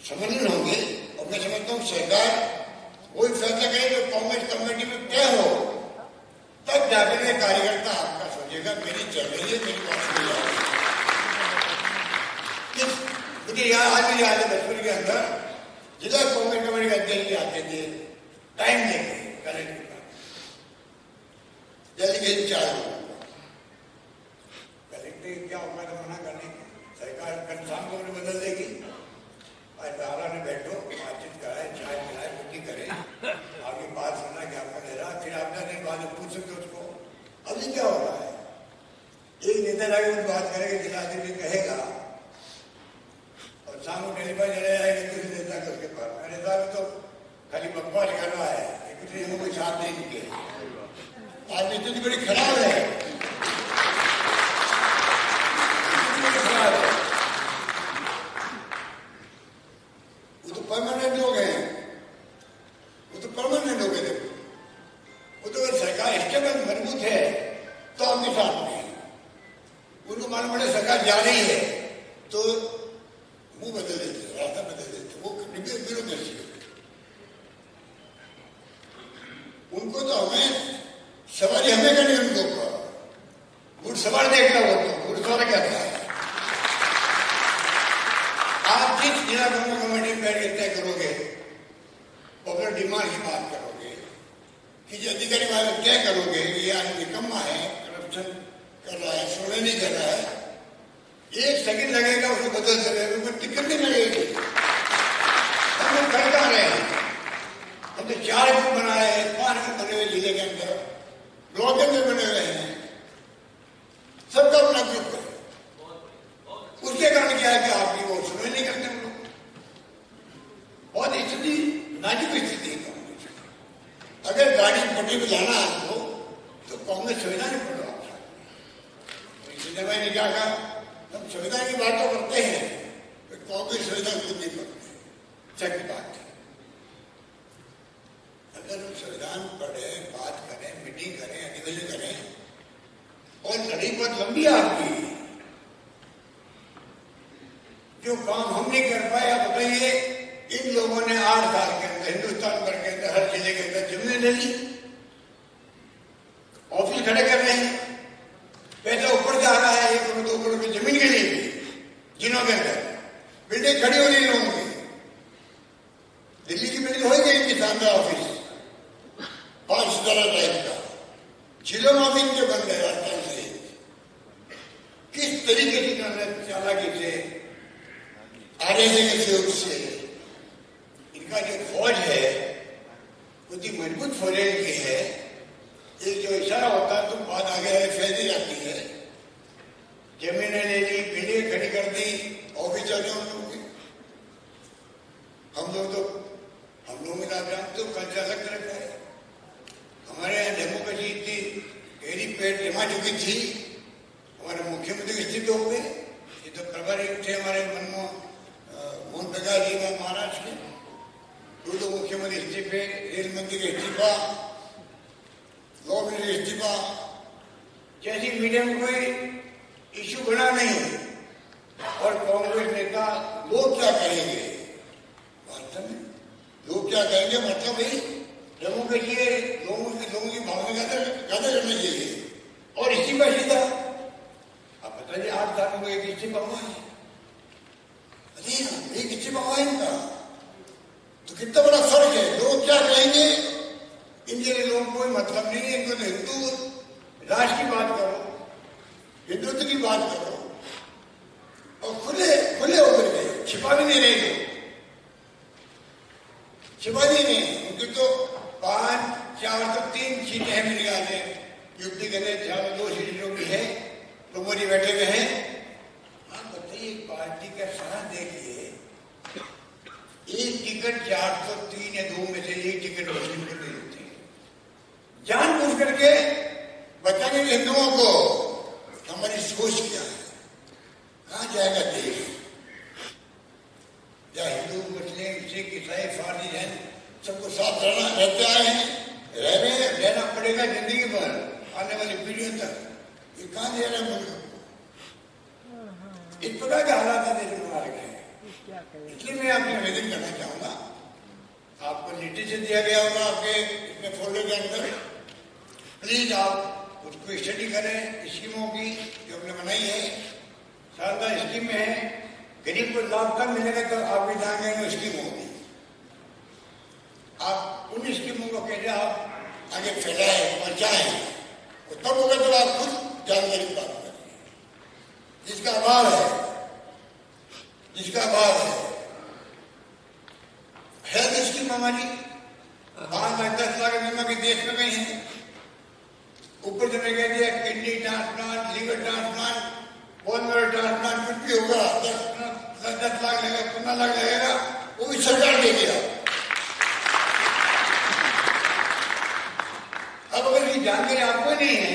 सम्मेलन होंगे, और मैं समझता हूँ सरकार वही फैसला करे जो कांग्रेस कमेटी में तय हो, तब जाकर के कार्यकर्ता आपका सोचेगा मेरी चल रही है, मेरी बात नहीं आ रही। मुझे आज भी याद है बचपन के अंदर जिला कांग्रेस कमेटी के अध्यक्ष आते थे टाइम लेके कलेक्टर का, जल्दी जल्दी चालू कलेक्टर क्या होगा तो मना करने की, सरकार कल शाम को बदल देगी। आज दारा ने बैठो, बातचीत कराए, चाय पिलाए, रोटी करें, आगे बात सुनना ज्ञापन दे रहा, फिर आप 10 दिन बाद पूछ सकते उसको। अभी क्या हो रहा है, एक जितने लगे उस बात करेंगे, जिला आदमी कहेगा और शाम को टेलीफोन चले जाएंगे किसी नेता के उसके पास, नेता भी तो खाली बकवास कर रहा है, किसी ने कोई साथ नहीं दिए। आज इतनी बड़ी खराब है, वो तो परमानेंट लोग हैं, वो तो परमानेंट लोग हैं। वो तो अगर सरकार स्टेबल मजबूत है तो आपके साथ में है, उनको मालूम पड़े सरकार जा रही है तो मुंह बदल देते, रास्ता बदल देते, वो ब्यूरोक्रेसी है। उनको तो हमें सवारी हमें करनी, उनको घुड़सवार देखना हो तो घुड़सवार क्या था। आप जिस जिला कमेटी में बैठ के तय करोगे, पॉपुलर डिमांड की बात करोगे, किसी अधिकारी वाले तय करोगे ये आदमी निकम्मा है, करप्शन कर रहा है, सोने नहीं कर रहा है, एक सेकंड लगेगा उसको बदल सकते, उसको टिकट नहीं लगेगी। हम लोग कर रहे हैं, हम तो 4 ग्रुप बनाए हैं, 5 ग्रुप बने हुए जिले के अंदर, ब्लॉक के अंदर बने हुए हैं, सबका अपना ग्रुप है। उसके कारण क्या है कि आपकी वो सुनवाई नहीं करते हम लोग। बहुत स्थिति नाजुक स्थिति है कांग्रेस। अगर गाड़ी पट्टी में जाना है आपको तो कांग्रेस संविधान नहीं पढ़ो आप साथ। इसलिए मैंने क्या कहा, हम संविधान की बात तो करते हैं, कांग्रेस संविधान खुद नहीं पढ़ते, सच बात है। अगर हम संविधान पढ़ें, बात करें, मीटिंग करें, अधिवेशन करें, और लड़ी बहुत लंबी है आपकी, जो काम हम नहीं कर पाए, आप बताइए, इन लोगों ने 8 साल के अंदर हिंदुस्तान भर के अंदर हर जिले के अंदर जमीनें ले ली, ऑफिस खड़े कर रहे हैं, पैसा ऊपर जा रहा है 1 करोड़ 2 करोड़ की जमीन के लिए भी, जिनों के अंदर बिल्डिंग खड़ी हो रही है लोगों की। दिल्ली की बिल्डिंग हो गई किसान का ऑफिस 5 सितारा टाइप का, जिलों में भी इनके बन गए राजस्थान से। किस तरीके से इन्होंने चालाकी से, आरएसए के सहयोग से, इनका जो फौज है उतनी मजबूत फौज की है, एक जो इशारा होता है तो बात आगे फैलती जाती है। जमीनें ले ली, बिल्डिंग खड़ी कर दी, ऑफिस चले हम लोग तो हम लोग में जानते हो कल जा सकते रखा है। हमारे यहाँ डेमोक्रेसी इतनी गहरी पेट जमा चुकी थी, हमारे मुख्यमंत्री के इस्तीफे हो गए, ये तो प्रभारी थे हमारे मोहन प्रकाश जी में महाराष्ट्र के, वो तो मुख्यमंत्री इस्तीफे, रेल मंत्री का इस्तीफा, लॉ मिनिस्टर इस्तीफा, जैसी मीडिया में कोई इश्यू बना नहीं। और कांग्रेस नेता लोग क्या कहेंगे, वास्तव में लोग क्या कहेंगे, मतलब ही डेमोक्रेसी है, लोगों की भावना गादा करने के लिए। और इस्तीफा सीधा, आप बताइए 8 साल में एक इस्तीफा हुआ है, एक इस्तीफा हुआ इनका, तो कितना बड़ा फर्क है। लोग क्या कहेंगे, इनके लिए लोगों को कोई मतलब नहीं है। इनको तो हिंदू राष्ट्र की बात करो, हिंदुत्व की बात करो, और खुले होकर गए, छिपा भी नहीं रहे, छिपा भी नहीं। उनकी तो 5, 4 तो 3 सीटें हैं मेरे ख्याल में, युक्ति के लिए 2 सीटों की है, तो मोदी बैठे हुए हैं। आप बताइए, पार्टी का साथ देखिए, एक टिकट 403 या 2 में से एक टिकट मुस्लिम को दे देते हैं, जानबूझ करके बचाने के हिंदुओं को। हमारी सोच क्या है, कहाँ जाएगा देश? या हिंदू, मुस्लिम, सिख, ईसाई, फारसी, जैन सबको साथ रहते आए हैं, रहना पड़ेगा जिंदगी भर, आने वाली पीढ़ियों तक। ये कहाँ दे रहे हैं मुल्क को? इस प्रकार के हालात देश में बना रखे हैं। इसलिए मैं आपसे निवेदन करना चाहूंगा, आपको नोटिस दिया गया होगा आपके इसमें फोल्डर के अंदर, प्लीज आप उसको स्टडी करें, स्कीमों की जो हमने बनाई है, शानदार स्कीम है। गरीब को लाभ कब मिलेगा तो आप भी जाएंगे वो स्कीम होगी। आप उन स्कीमों को कैसे आप आगे फैलाएं, पहुंचाएं, तो तब होगा जब आप खुद जानकारी प्राप्त करेंगे। जिसका अभाव है, हेल्थ स्कीम हमारी 5 लाख 10 लाख बीमा के देश में गई है, ऊपर से मैं कह दिया किडनी ट्रांसप्लांट, लीवर ट्रांसप्लांट, बहुत बड़ा ट्रांसप्लांट कुछ भी होगा, 10 लाख लगेगा, 15 लाख लगेगा, वो भी सरकार दे दिया। अब अगर ये जानकारी आपको नहीं है,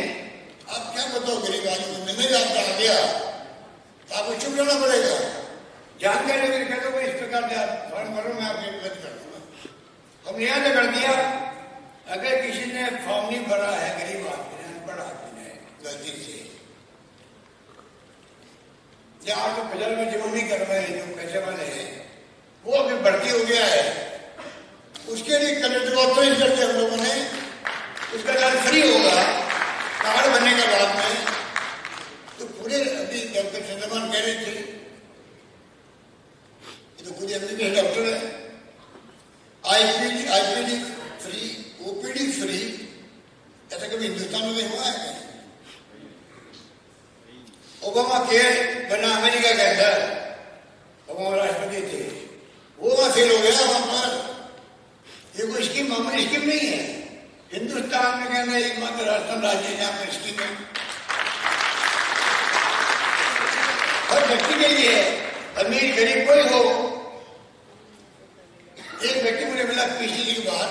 आप क्या बताओ गरीब आदमी को, मैंने आपका आ गया तो आपको चुप रहना पड़ेगा। जानकारी अगर कह दो इस प्रकार से आप फॉर्म भरो, मैं आपकी मदद कर दूंगा। हमने यहाँ से कर दिया, अगर किसी ने फॉर्म नहीं भरा है, गरीब आदमी ने, अनपढ़ आदमी ने गलती से, या आपको बाजार में जमा नहीं कर रहे हैं, जो पैसे वाले हैं, वो अभी भर्ती हो गया है, उसके लिए कलेक्टर को ऑथराइज करके हम लोगों ने उसका कार्ड फ्री होगा कार्ड बनने के बाद में। तो पूरे अभी डॉक्टर चंद्रमान कह रहे थे, तो पूरे एमबीबीएस डॉक्टर है, आईपीडी फ्री, ओपीडी फ्री, ऐसा कभी हिंदुस्तान में हुआ है? ओबामा केयर बना अमेरिका के अंदर, ओबामा राष्ट्रपति थे, वो वहां फेल हो गया वहां पर। ये कोई स्कीम मामूली स्कीम नहीं है। हिंदुस्तान में कहना एकमात्र राजस्थान राज्य है जहां पर स्कीम है, हर व्यक्ति के लिए, अमीर गरीब कोई हो। एक व्यक्ति मुझे मिला पिछली बार,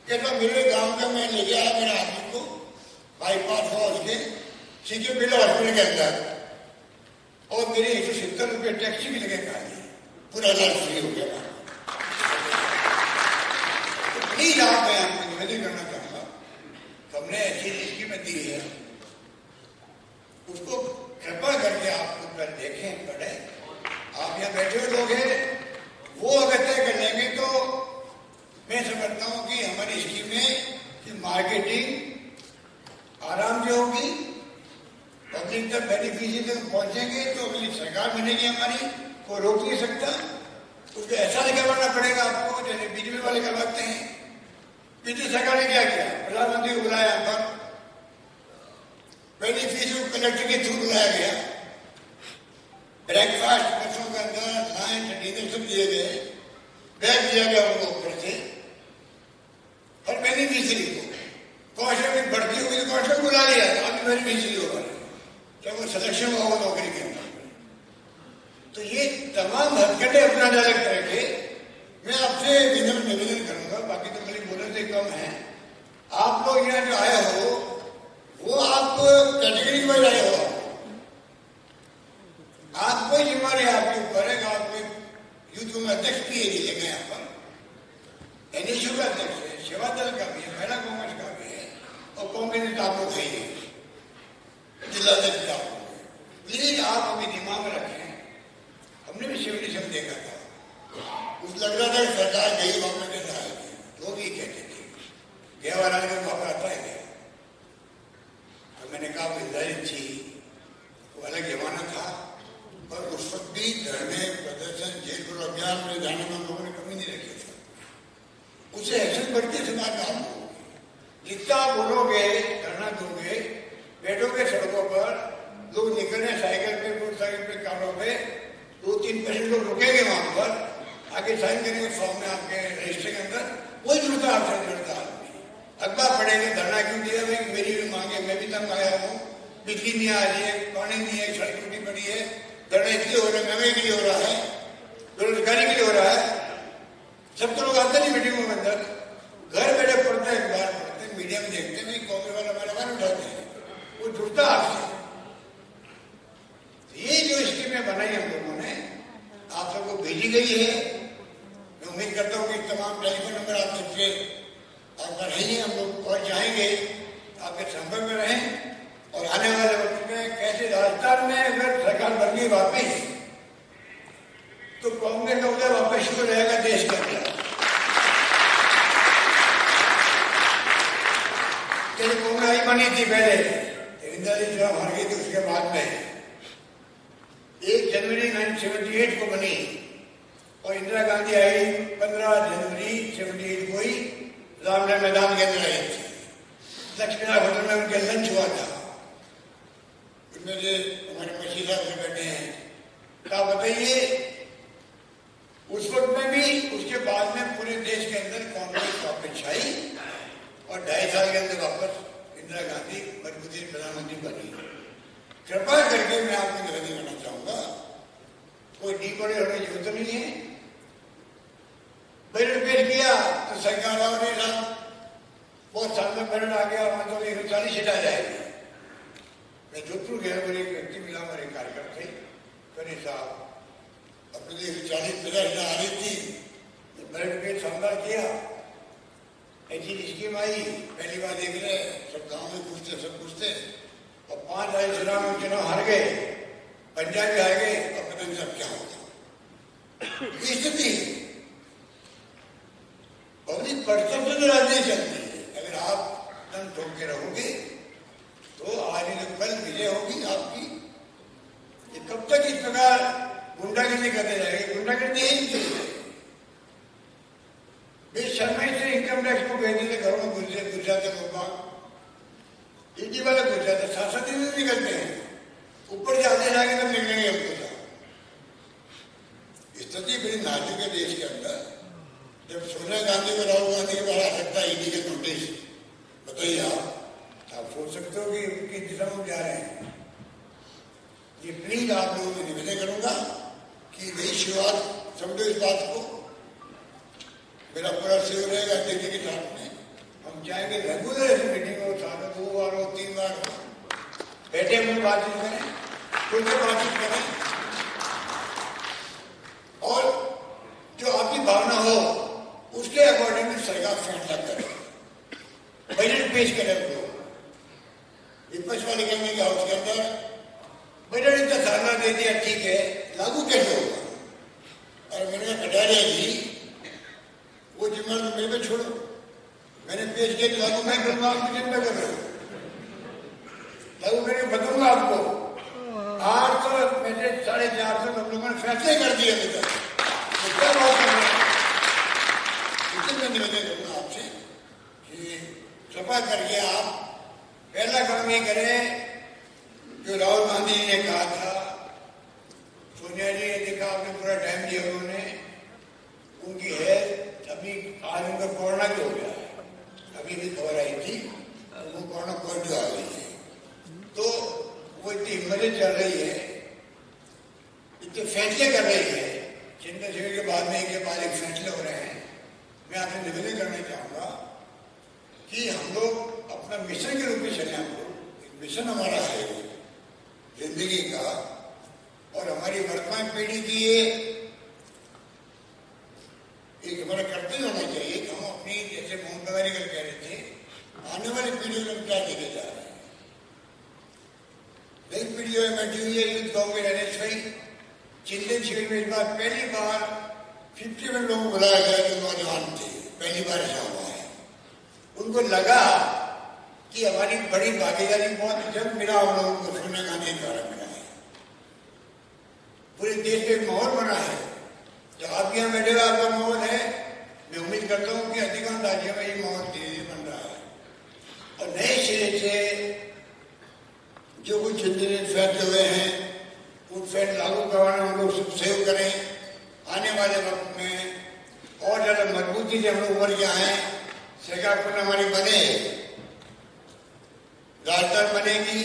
कहता मेरे गांव का मैं ले गया मेरे आदमी को, बाईपास हुआ उसके सीके बिल हॉस्पिटल के अंदर, और मेरे 170 रुपये टैक्सी भी लगे खाली, पूरा इलाज फ्री हो गया। तो प्लीज आप मैं आपको निवेदन करना चाहूंगा, हमने ऐसी स्कीमें दी है, उसको कृपा करके आप पर देखें, पढ़ें। आप यहाँ बैठे हुए लोग हैं, वो अगर तय कर लेंगे तो मैं समझता हूँ कि हमारी स्कीमें की मार्केटिंग आराम से होगी, पब्लिक तक बेनिफिशियरी तक पहुंचेंगे तो अगली सरकार बनेगी हमारी, कोई रोक नहीं सकता। उसको ऐसा नहीं करवाना पड़ेगा आपको जैसे बीजेपी वाले करवाते हैं। पिछली सरकार ने क्या किया, प्रधानमंत्री को बुलाया यहाँ पर, बेनिफिशियरी कलेक्टर के थ्रू बुलाया गया, ब्रेकफास्ट बच्चों के अंदर लंच डिनर सब दिए गए, बैग दिया गया उनको ऊपर से, और बेनिफिशियरी को कौशल में बढ़ती होगी तो कौशल बुला लिया, अभी बेनिफिशियरी होगा, चाहे वो सिलेक्शन हुआ हो नौकरी के अंदर। तो ये तमाम हरकतें अपना जायज करके मैं आपसे विनम्र निवेदन करूंगा, बाकी तो मेरी बोलने से कम है, आप लोग यहाँ जो आए हो वो आप कैटेगरी वाइज आए हो, आप कोई जिम्मेदारी आपके ऊपर है, आप यूथ में अध्यक्ष भी ले गए यहाँ पर, एनएसयू का अध्यक्ष है, सेवा दल का भी है, महिला कांग्रेस का भी है, और कांग्रेस आप लोग है, जिला अध्यक्ष आप लोग है। प्लीज आप अभी दिमाग में रखें, हमने भी सिविलिज्म देखा था, उस लग रहा था सरकार गई वहां में कैसा आएगी, लोग ही कहते थे गया वाला ने वहां पर आता है, तो मैंने कहा जिम्मेदारी थी, वो अलग जमाना था, पर उस वक्त भी धरने प्रदर्शन जेल अभियान में जाने में लोगों ने कमी नहीं रखी थी। उसे एक्शन बढ़ती समाज में आप जितना बोलोगे, धरना दोगे, बैठोगे सड़कों पर, लोग निकलने साइकिल पे, मोटरसाइकिल पे, कारों पे, 2-3% लोग रुकेंगे वहां पर, आगे साइन करेंगे फॉर्म में आपके रजिस्टर के अंदर, वही जुड़ता आपसे जुड़ता आदमी अखबार पढ़ेंगे, धरना क्यों दिया भाई, मेरी भी मांगे, मैं भी तंग आया हूँ, बिजली नहीं आ रही है, पानी नहीं है, सड़क टूटी पड़ी है, धरना इसलिए हो रहा है, महंगाई के लिए हो रहा है, बेरोजगारी के लिए हो रहा है। सब तो लोग आते नहीं मीटिंगों के अंदर, घर बैठे पढ़ते हैं, अखबार पढ़ते हैं, मीडिया में देखते हैं, कांग्रेस वाला मेरा बार उठाते हैं, वो जुड़ता आपसे। ये जो स्कीमें बनाई हम लोगों ने आप सबको भेजी गई है, मैं उम्मीद करता हूँ कि तमाम टेलीफोन नंबर आप सबसे आपका रहेंगे, हम लोग और जाएंगे, आपके संपर्क में रहें, और आने वाले वक्त में कैसे राजस्थान में अगर सरकार बन गई वापिस, तो कांग्रेस का उदय वापस शुरू रहेगा देश के अंदर। कांग्रेस आई बनी थी पहले, इंदिरा जी चुनाव हार गई थी, उसके बाद में 1 जनवरी 1978 को बनी, और इंदिरा गांधी आई 15 जनवरी 78 को ही रामलीला मैदान के अंदर आई थी। लक्ष्मीनाथ होटल में उनके लंच हुआ था, उनमें से हमारे मशीह साहब से बैठे हैं, क्या बताइए उस वक्त में भी, उसके बाद में पूरे देश के अंदर कांग्रेस वापस छाई, और 2.5 साल के अंदर वापस इंदिरा गांधी मजबूती प्रधानमंत्री बनी। कृपा करके मैं आपको निवेदन करना चाहूंगा, कोई डीकोडर होने की जरूरत नहीं है। बजट पेश किया तो सरकार ने बहुत साल में बजट आ गया, मतलब 140 सीट आ जाएगी। मैं जोधपुर गया, मेरे एक व्यक्ति मिला, मेरे कार्यकर्ता करी साहब अपने 140-50 आ रही थी, बजट पेश शानदार किया, ऐसी स्कीम आई, पहली बार देख रहे, सब गाँव में पूछते, सब पूछते, और 5 राज्य में चुनाव हार गए, पंजाब भी हार गए, अब पता नहीं सब क्या होगा। ये स्थिति पब्लिक परसेप्शन से राजनीति चलती है। अगर आप दम ठोक के रहोगे तो आज जो कल विजय होगी आपकी। ये कब तक इस प्रकार गुंडागिरी करते जाएंगे? गुंडागिरी नहीं चाहिए। बेशर्मी से इनकम टैक्स को भेज देते, घरों में घुस जाते लोग, ईडी वाले घुस जाते, 7-7 दिन निकलते हैं, ऊपर जाते जाएंगे तब निकलेंगे हमको। स्थिति बड़ी नाजुक है देश के अंदर। जब सोनिया गांधी को राहुल गांधी के बाहर आ सकता है ईडी के नोटिस, बताइए आप सोच सकते हो कि किस दिशा में जा रहे हैं। ये प्लीज आप लोगों में निवेदन करूंगा कि नई शुरुआत समझो इस बात को। मेरा पूरा सहयोग रहेगा दिल्ली के साथ में। हम चाहेंगे रेगुलर ऐसी मीटिंग हो, साल में 2 बार हो, 3 बार हो, बैठे हुए बातचीत करें, खुल से बातचीत करें, और जो आपकी भावना हो उसके अकॉर्डिंग सरकार फैसला करे, बजट पेश करे। तो विपक्ष वाले कहने का उसके अंदर बजट इतना सारा दे दिया, ठीक है, लागू कैसे होगा? और मैंने कहा कटारिया जी वो जिम्मेदारी तो मेरे पे छोड़ो, मैंने पेश किया लागू मैं करूंगा, आपकी चिंता कर रहे हो, लागू करके बताऊंगा आपको। 800 में से 450 हम लोगों ने फैसले कर दिए अभी तक। तो क्या बात कर रहे हैं? मैं निवेदन करूंगा आपसे कि कृपा करके आप पहला काम ये करें जो राहुल गांधी जी ने कहा था, सोनिया जी ने देखा, आपने पूरा टाइम दिया, उन्होंने उनकी है अभी आज उनका कोरोना भी हो गया है, अभी भी खबर आई थी वो कोरोना पॉजिटिव आ गई है। तो वो इतनी हिम्मतें चल रही है, इतने फैसले कर रही है, चिंता शिविर के बाद में एक फैसले हो रहे हैं। मैं आपसे निवेदन करना चाहूंगा कि हम लोग अपना मिशन के रूप में चले। हम लोग मिशन हमारा है जिंदगी का, और हमारी वर्तमान पीढ़ी की ये एक हमारा कर्तव्य होना चाहिए कि हम अपनी, जैसे मोहन बगारी कह रहे थे, आने वाली पीढ़ियों में क्या देखे जा रहे हैं। नई पीढ़ियों में बैठी हुई है यूथ कांग्रेस एनएसवाई चिल्ड्रन शिविर में इस बार पहली बार 50 लोगों को बुलाया गया जो नौजवान थे, पहली बार ऐसा हुआ है। उनको लगा कि हमारी बड़ी भागीदारी बहुत जब मिला हम लोगों को सोनिया गांधी द्वारा मिला है, पूरे देश में माहौल बना है। जब आप यहाँ बैठे हुए आपका माहौल है, मैं उम्मीद करता हूँ कि अधिकांश राज्यों में ये माहौल धीरे धीरे बन रहा है। और नए सिरे से जो कुछ जितने फैसले हुए हैं उन फैसले लागू करवाने हम लोग सहयोग करें। आने वाले वक्त में और ज्यादा मजबूती से हम लोग उभर के आए, सरकार पुनः हमारी बने, राजस्थान बनेगी,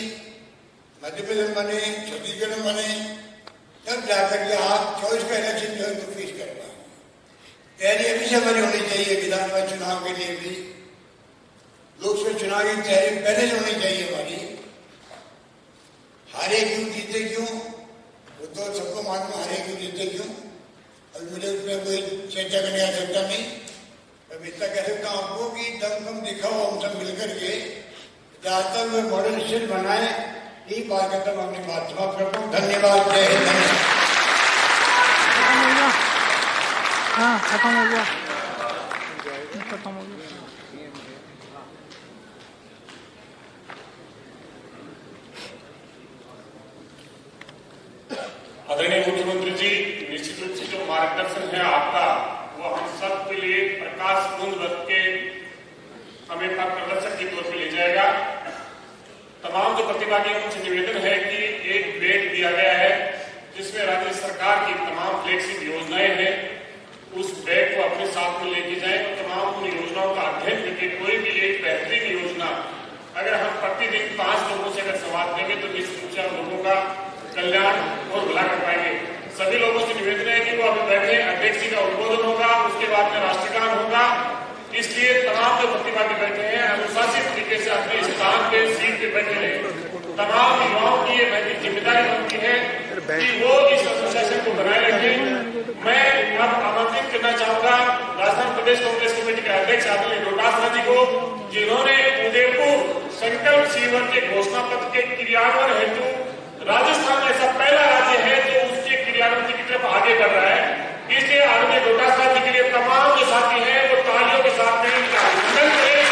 मध्य प्रदेश बने, छत्तीसगढ़ में बने, तब जाकर के आप 24 का इलेक्शन जो है तो फेस कर पाए। तैयारी अभी से हमारी होनी चाहिए, विधानसभा चुनाव के लिए भी, लोकसभा चुनाव की तैयारी पहले से होनी चाहिए हमारी। हारे क्यों जीते क्यों वो तो सबको मालूम, हारे क्यों जीते क्यों, अब मुझे उसमें कोई चर्चा करने आ सकता नहीं। अब इतना कह सकता हूँ आपको कि दम दिखाओ हम सब मिलकर के ज्यादातर में मॉडल स्टेट बनाए। यही बात करता हूँ, अपनी बात समाप्त करता हूँ। धन्यवाद, जय हिंद। खत्म हो गया, खत्म हो गया। आदरणीय मुख्यमंत्री जी, निश्चित रूप से जो मार्गदर्शन है आपका वो हम सब के लिए प्रकाश पुंज बन के हमें प्रदर्शक के तौर पर ले जाएगा। तमाम जो प्रतिभागियों को निवेदन है कि एक बैग दिया गया है जिसमें राज्य सरकार की तमाम फ्लैगशिप योजनाएं हैं, उस बैग को अपने साथ में लेके जाएं और तमाम उन योजनाओं का अध्ययन करके कोई भी एक बेहतरीन योजना अगर हम प्रतिदिन 5 लोगों से अगर संवाद देंगे तो निश्चित रूप से हम लोगों का कल्याण और भला कर पाएंगे। सभी लोगों से निवेदन है कि वो अभी बैठे, अध्यक्ष जी का उद्बोधन होगा, उसके बाद में राष्ट्रगान होगा। इसलिए तमाम जो प्रतिभागी बैठे हैं अनुशासित तरीके से अपने स्थान पे, सीट पे बैठे रहे। तमाम युवाओं की ये नैतिक जिम्मेदारी बनती है कि वो इस अनुशासन को बनाए रखें। मैं अब आमंत्रित करना चाहूंगा राजस्थान प्रदेश कांग्रेस कमेटी के अध्यक्ष आदरणीय डोटासरा जी को, जिन्होंने उदयपुर संकल्प सीवर के घोषणा पत्र के क्रियान्वयन हेतु राजस्थान ऐसा पहला राज्य है जो उसके क्रियान्वयन की तरफ आगे बढ़ रहा है। इसलिए आदरणीय डोटासरा जी के लिए तमाम जो साथी हैं वो तालियों के साथ में इनका अभिनंदन करें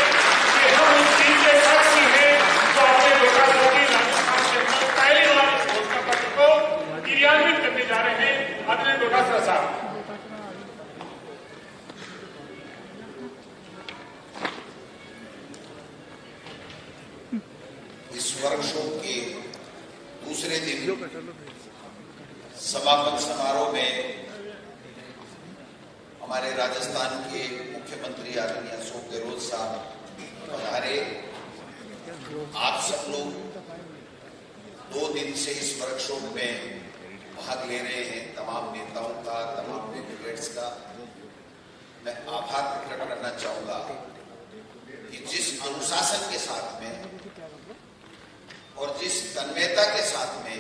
कि हम उस चीज के साक्षी हैं जो अपने डोटासरा जी राजस्थान के अंदर पहली बार इस घोषणा पत्र को क्रियान्वित करने जा रहे हैं। आदरणीय डोटासरा साहब। इस वर्कशॉप के दूसरे दिन समापन समारोह में हमारे राजस्थान के मुख्यमंत्री आदरणीय अशोक गहलोत साहब पधारे। आप सब लोग 2 दिन से इस वर्कशॉप में भाग ले रहे हैं। तमाम नेताओं का, तमाम डेलीगेट्स का मैं आभार प्रकट करना चाहूंगा कि जिस अनुशासन के साथ में और जिस तन्मयता के साथ में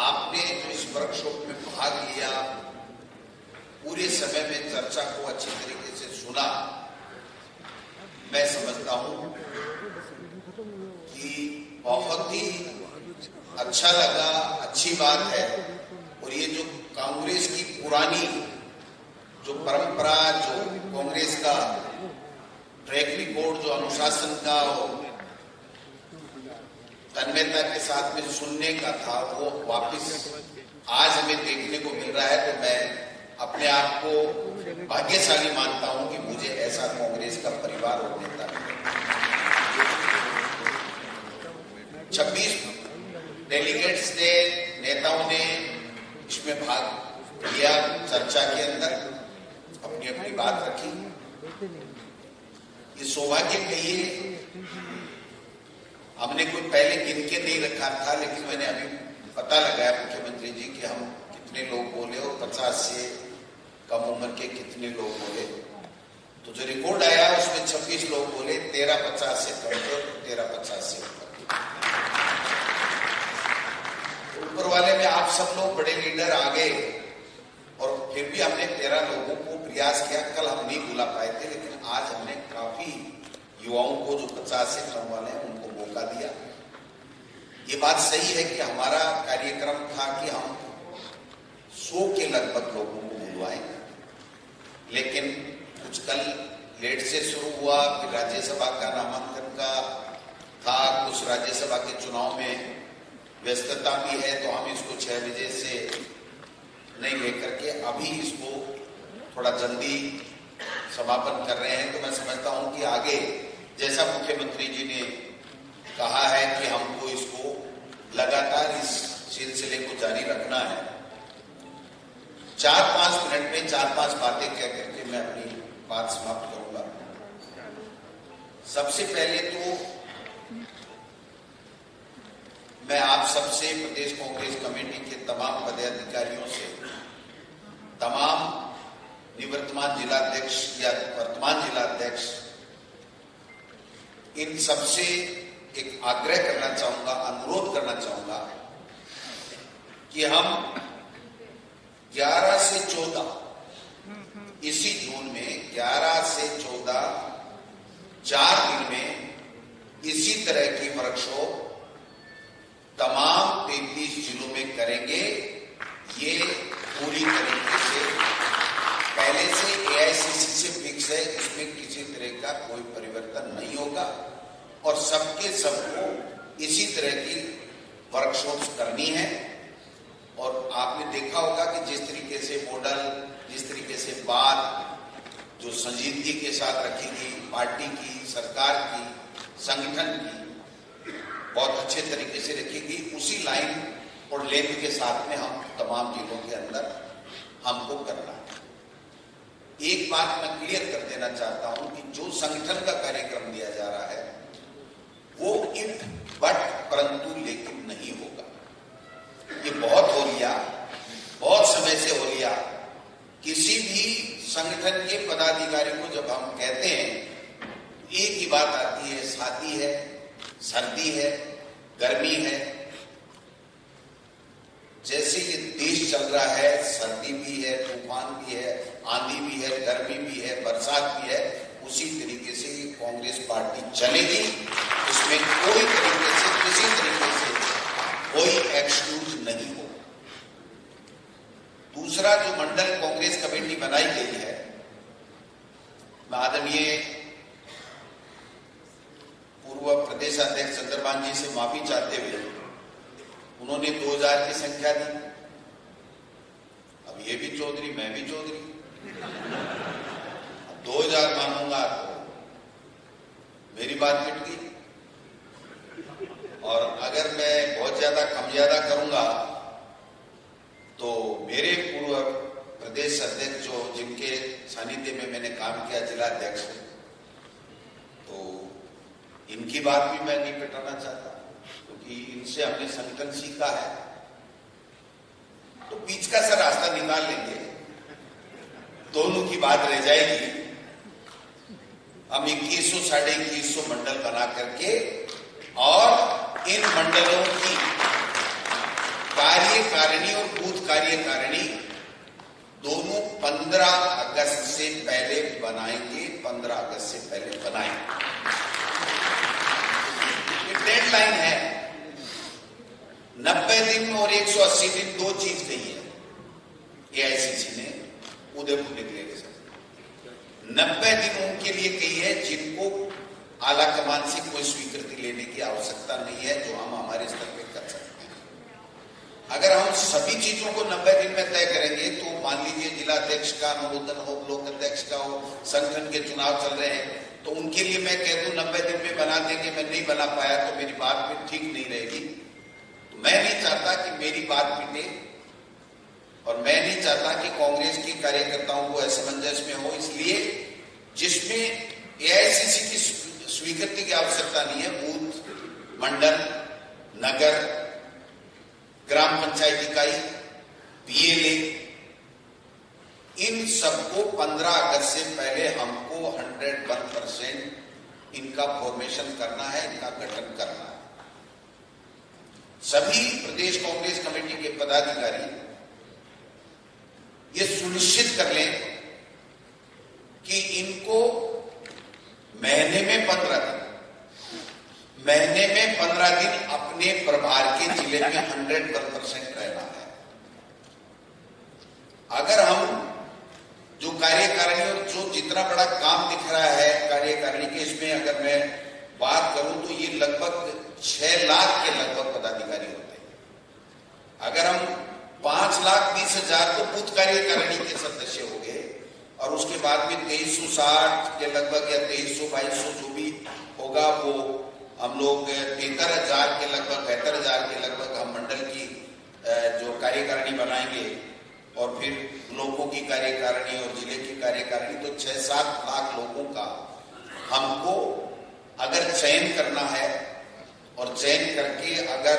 आपने जो इस वर्कशॉप में भाग लिया, पूरे समय में चर्चा को अच्छी तरीके से सुना, मैं समझता हूं कि बहुत ही अच्छा लगा, अच्छी बात है। और ये जो कांग्रेस की पुरानी जो परंपरा, जो कांग्रेस का ट्रैक रिकॉर्ड, जो अनुशासन का और तन्मयता के साथ में सुनने का था, वो वापस आज हमें देखने को मिल रहा है। तो मैं अपने आप को भाग्यशाली मानता हूं कि मुझे ऐसा कांग्रेस का परिवार और नेता मिला। 26 डेलीगेट्स ने, नेताओं ने इसमें भाग लिया। चर्चा के अंदर अपनी अपनी बात रखी। ये सौभाग्य कहिए, हमने कोई पहले गिन के नहीं रखा था, लेकिन मैंने अभी पता लगाया मुख्यमंत्री जी कि हम कितने लोग बोले और 50 से कम उम्र के कितने लोग बोले। तो जो रिकॉर्ड आया उसमें 26 लोग बोले, 13 50 से कम और 13 50 से ऊपर। ऊपर वाले में आप सब लोग बड़े लीडर आ गए और फिर भी हमने 13 लोगों को प्रयास किया। कल हम नहीं बुला पाए थे, लेकिन आज हमने काफी युवाओं को जो 50 से कम वाले हैं उनको मौका दिया। ये बात सही है कि हमारा कार्यक्रम था कि हम 100 के लगभग लोगों को बुलवाएं, लेकिन कुछ कल लेट से शुरू हुआ। फिर राज्यसभा का नामांकन का था, कुछ राज्यसभा के चुनाव में व्यस्तता भी है, तो हम इसको 6 बजे से नहीं लेकर के अभी इसको थोड़ा जल्दी समापन कर रहे हैं। तो मैं समझता हूं कि आगे जैसा मुख्यमंत्री जी ने कहा है कि हमको इसको लगातार इस सिलसिले को जारी रखना है। 4-5 मिनट में 4-5 बातें कह करके मैं अपनी बात समाप्त करूंगा। सबसे पहले तो मैं आप सबसे, प्रदेश कांग्रेस कमेटी के तमाम पदाधिकारियों से, तमाम निवर्तमान जिलाध्यक्ष या वर्तमान जिलाध्यक्ष, इन सबसे एक आग्रह करना चाहूंगा, अनुरोध करना चाहूंगा कि हम 11 से 14 इसी जून में 11 से 14 4 दिन में इसी तरह की वर्कशॉप तमाम 33 जिलों में करेंगे। ये पूरी तरीके से पहले से एआईसीसी से फिक्स है, इसमें किसी तरह का कोई परिवर्तन नहीं होगा और सबके सबको इसी तरह की वर्कशॉप्स करनी है। और आपने देखा होगा कि जिस तरीके से मॉडल, जिस तरीके से बात जो संजीदगी के साथ रखेगी, पार्टी की, सरकार की, संगठन की, बहुत अच्छे तरीके से रखेगी, उसी लाइन और लेंथ के साथ में हम तमाम जिलों के अंदर हमको करना है। एक बात मैं क्लियर कर देना चाहता हूं कि जो संगठन का कार्यक्रम दिया जा रहा है इट, बट परंतु लेकिन नहीं होगा। ये बहुत हो लिया, बहुत समय से हो लिया। किसी भी संगठन के पदाधिकारी को जब हम कहते हैं एक ही बात आती है, शादी है, सर्दी है, गर्मी है। जैसे ये देश चल रहा है, सर्दी भी है, तूफान भी है, आंधी भी है, गर्मी भी है, बरसात भी है, उसी तरीके से कांग्रेस पार्टी चलेगी। इसमें कोई तरीके से, किसी तरीके से कोई एक्सक्यूज नहीं हो। दूसरा, जो मंडल कांग्रेस कमेटी बनाई गई है, मैं आदरणीय पूर्व प्रदेश अध्यक्ष चंद्रभान जी से माफी चाहते हुए, उन्होंने 2000 की संख्या दी। अब ये भी चौधरी, मैं भी चौधरी, 2000 मानूंगा तो मेरी बात मिट गई। और अगर मैं बहुत ज्यादा कम ज्यादा करूंगा तो मेरे पूर्व प्रदेश अध्यक्ष जो जिनके सानिध्य में मैंने काम किया, जिला अध्यक्ष, तो इनकी बात भी मैं नहीं पिटाना चाहता, क्योंकि इनसे हमने संगठन सीखा है। तो बीच का सा रास्ता निकाल लेंगे, दोनों की बात रह जाएगी। हम 2100 साढ़े 2100 मंडल बना करके और इन मंडलों की कार्यकारिणी और बूथ कार्यकारिणी दोनों 15 अगस्त से पहले बनाएंगे। 15 अगस्त से पहले बनाएंगे। डेडलाइन है 90 दिन और 180 दिन, दो चीज कही है एआईसीसी ने उदयपुर डिक्लेरेशन। 90 दिन उनके लिए कही है जिनको आला कमान से कोई स्वीकृति लेने की आवश्यकता नहीं है, जो हम हमारे स्तर पर कर सकते हैं। अगर हम सभी चीजों को 90 दिन में तय करेंगे तो मान लीजिए जिला अध्यक्ष का अनुमोदन हो, ब्लॉक अध्यक्ष का हो, संगठन के चुनाव चल रहे हैं, तो उनके लिए मैं कह दूं 90 दिन में बना देंगे, मैं नहीं बना पाया तो मेरी बात भी ठीक नहीं रहेगी। तो मैं नहीं चाहता कि मेरी बात मिटे, और मैं नहीं चाहता कि कांग्रेस के कार्यकर्ताओं को असमंजस में हो। इसलिए जिसमें एआईसीसी की स्वीकृति की आवश्यकता नहीं है, बूथ, मंडल, नगर, ग्राम पंचायत इकाई, पीएलए, इन सबको 15 अगस्त से पहले हमको 101% इनका फॉर्मेशन करना है, इनका गठन करना है। सभी प्रदेश कांग्रेस कमेटी के पदाधिकारी ये सुनिश्चित कर लें कि इनको महीने में 15 दिन अपने प्रभार के जिले में 101% रहना है। अगर हम जो कार्यकारिणी और जो जितना बड़ा काम दिख रहा है कार्यकारिणी के, इसमें अगर मैं बात करूं तो ये लगभग 6 लाख के लगभग पदाधिकारी होते हैं। अगर हम 5,20,000 तो बूथ कार्यकारिणी के सदस्य हो गए, और उसके बाद में 2360 के लगभग या 2300-2200 जो भी होगा, वो हम लोग 73,000 के लगभग, 72,000 के लगभग हम मंडल की जो कार्यकारिणी बनाएंगे, और फिर ब्लॉकों की कार्यकारिणी और जिले की कार्यकारिणी। तो 6-7 लाख लोगों का हमको अगर चयन करना है, और चयन करके अगर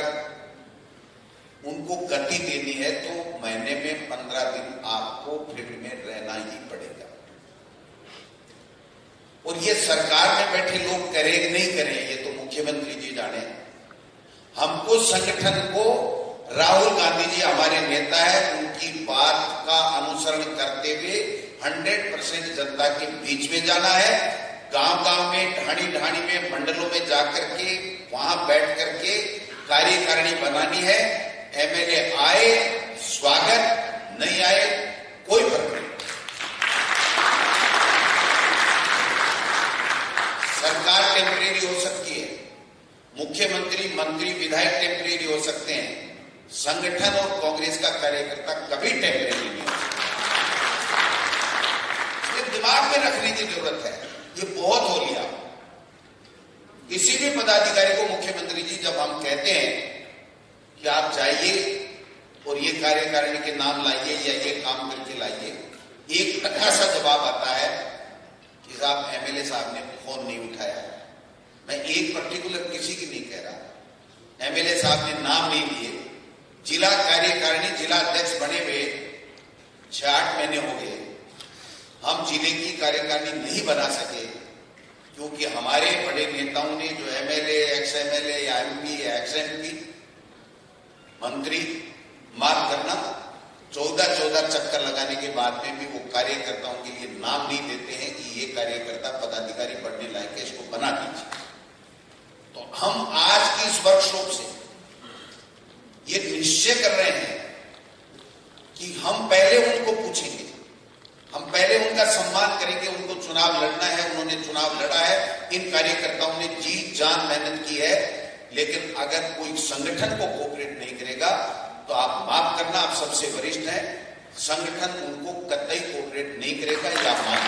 उनको गति देनी है, तो महीने में 15 दिन आपको फील्ड में रहना ही पड़ेगा। और ये सरकार में बैठे लोग करें नहीं करें, ये तो मुख्यमंत्री जी जाने। हमको संगठन को, राहुल गांधी जी हमारे नेता है, उनकी बात का अनुसरण करते हुए 100% जनता के बीच में जाना है। गांव-गांव में, ढाणी-ढाणी में, मंडलों में जाकर के वहां बैठ करके कार्यकारिणी बनानी है। एमएलए आए स्वागत, नहीं आए कोई फर्क नहीं। सरकार टेम्परेरी हो सकती है, मुख्यमंत्री, मंत्री, विधायक टेम्परेरी हो सकते हैं, संगठन और कांग्रेस का कार्यकर्ता कभी टेम्परेरी नहीं हो सकता। ये दिमाग में रखने की जरूरत है। ये बहुत हो लिया। किसी भी पदाधिकारी को मुख्यमंत्री जी जब हम कहते हैं कि आप जाइए और ये कार्यकारिणी के नाम लाइए या ये काम करके लाइए, एक टका सा जवाब आता है कि साहब एमएलए साहब ने फोन नहीं उठाया, मैं एक पर्टिकुलर किसी की नहीं कह रहा। एमएलए साहब ने नाम नहीं लिए, जिला कार्यकारिणी जिला अध्यक्ष बने हुए 6-8 महीने हो गए, हम जिले की कार्यकारिणी नहीं बना सके क्योंकि हमारे बड़े नेताओं ने जो एमएलए, एक्स एमएलए या एमपी या एक्स एमपी मंत्री मार्ग करना 14 चक्कर लगाने के बाद में भी वो कार्यकर्ताओं के लिए नाम नहीं देते हैं कि ये कार्यकर्ता पदाधिकारी बढ़ने लायक है, इसको बना दीजिए। तो हम आज की इस वर्कशॉप से ये निश्चय कर रहे हैं कि हम पहले उनको पूछेंगे, हम पहले उनका सम्मान करेंगे। उनको चुनाव लड़ना है, उन्होंने चुनाव लड़ा है, इन कार्यकर्ताओं ने जी जान मेहनत की है, लेकिन अगर कोई संगठन को कोऑपरेट नहीं करेगा तो आप माफ करना, आप सबसे वरिष्ठ हैं, संगठन उनको कतई कोऑपरेट नहीं करेगा या मान।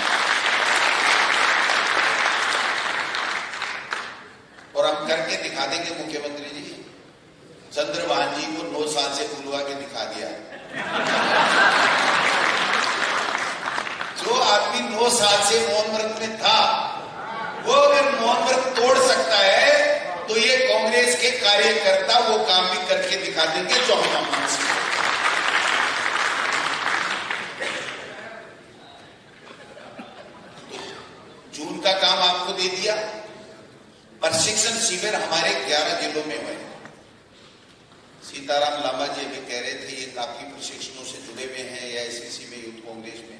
और हम करके दिखा देंगे मुख्यमंत्री जी। चंद्रभान जी को 9 साल से बुलवा के दिखा दिया। जो आदमी 9 साल से मौन व्रत में था, वो अगर मौन व्रत तोड़ सकता है तो ये कांग्रेस के कार्यकर्ता वो काम भी करके दिखा देंगे जो हम मान सकते। जून का काम आपको दे दिया। प्रशिक्षण शिविर हमारे 11 जिलों में हुए। सीताराम लांबा जी भी कह रहे थे ये काफी प्रशिक्षणों से जुड़े हुए हैं या एसीसी में, यूथ कांग्रेस में।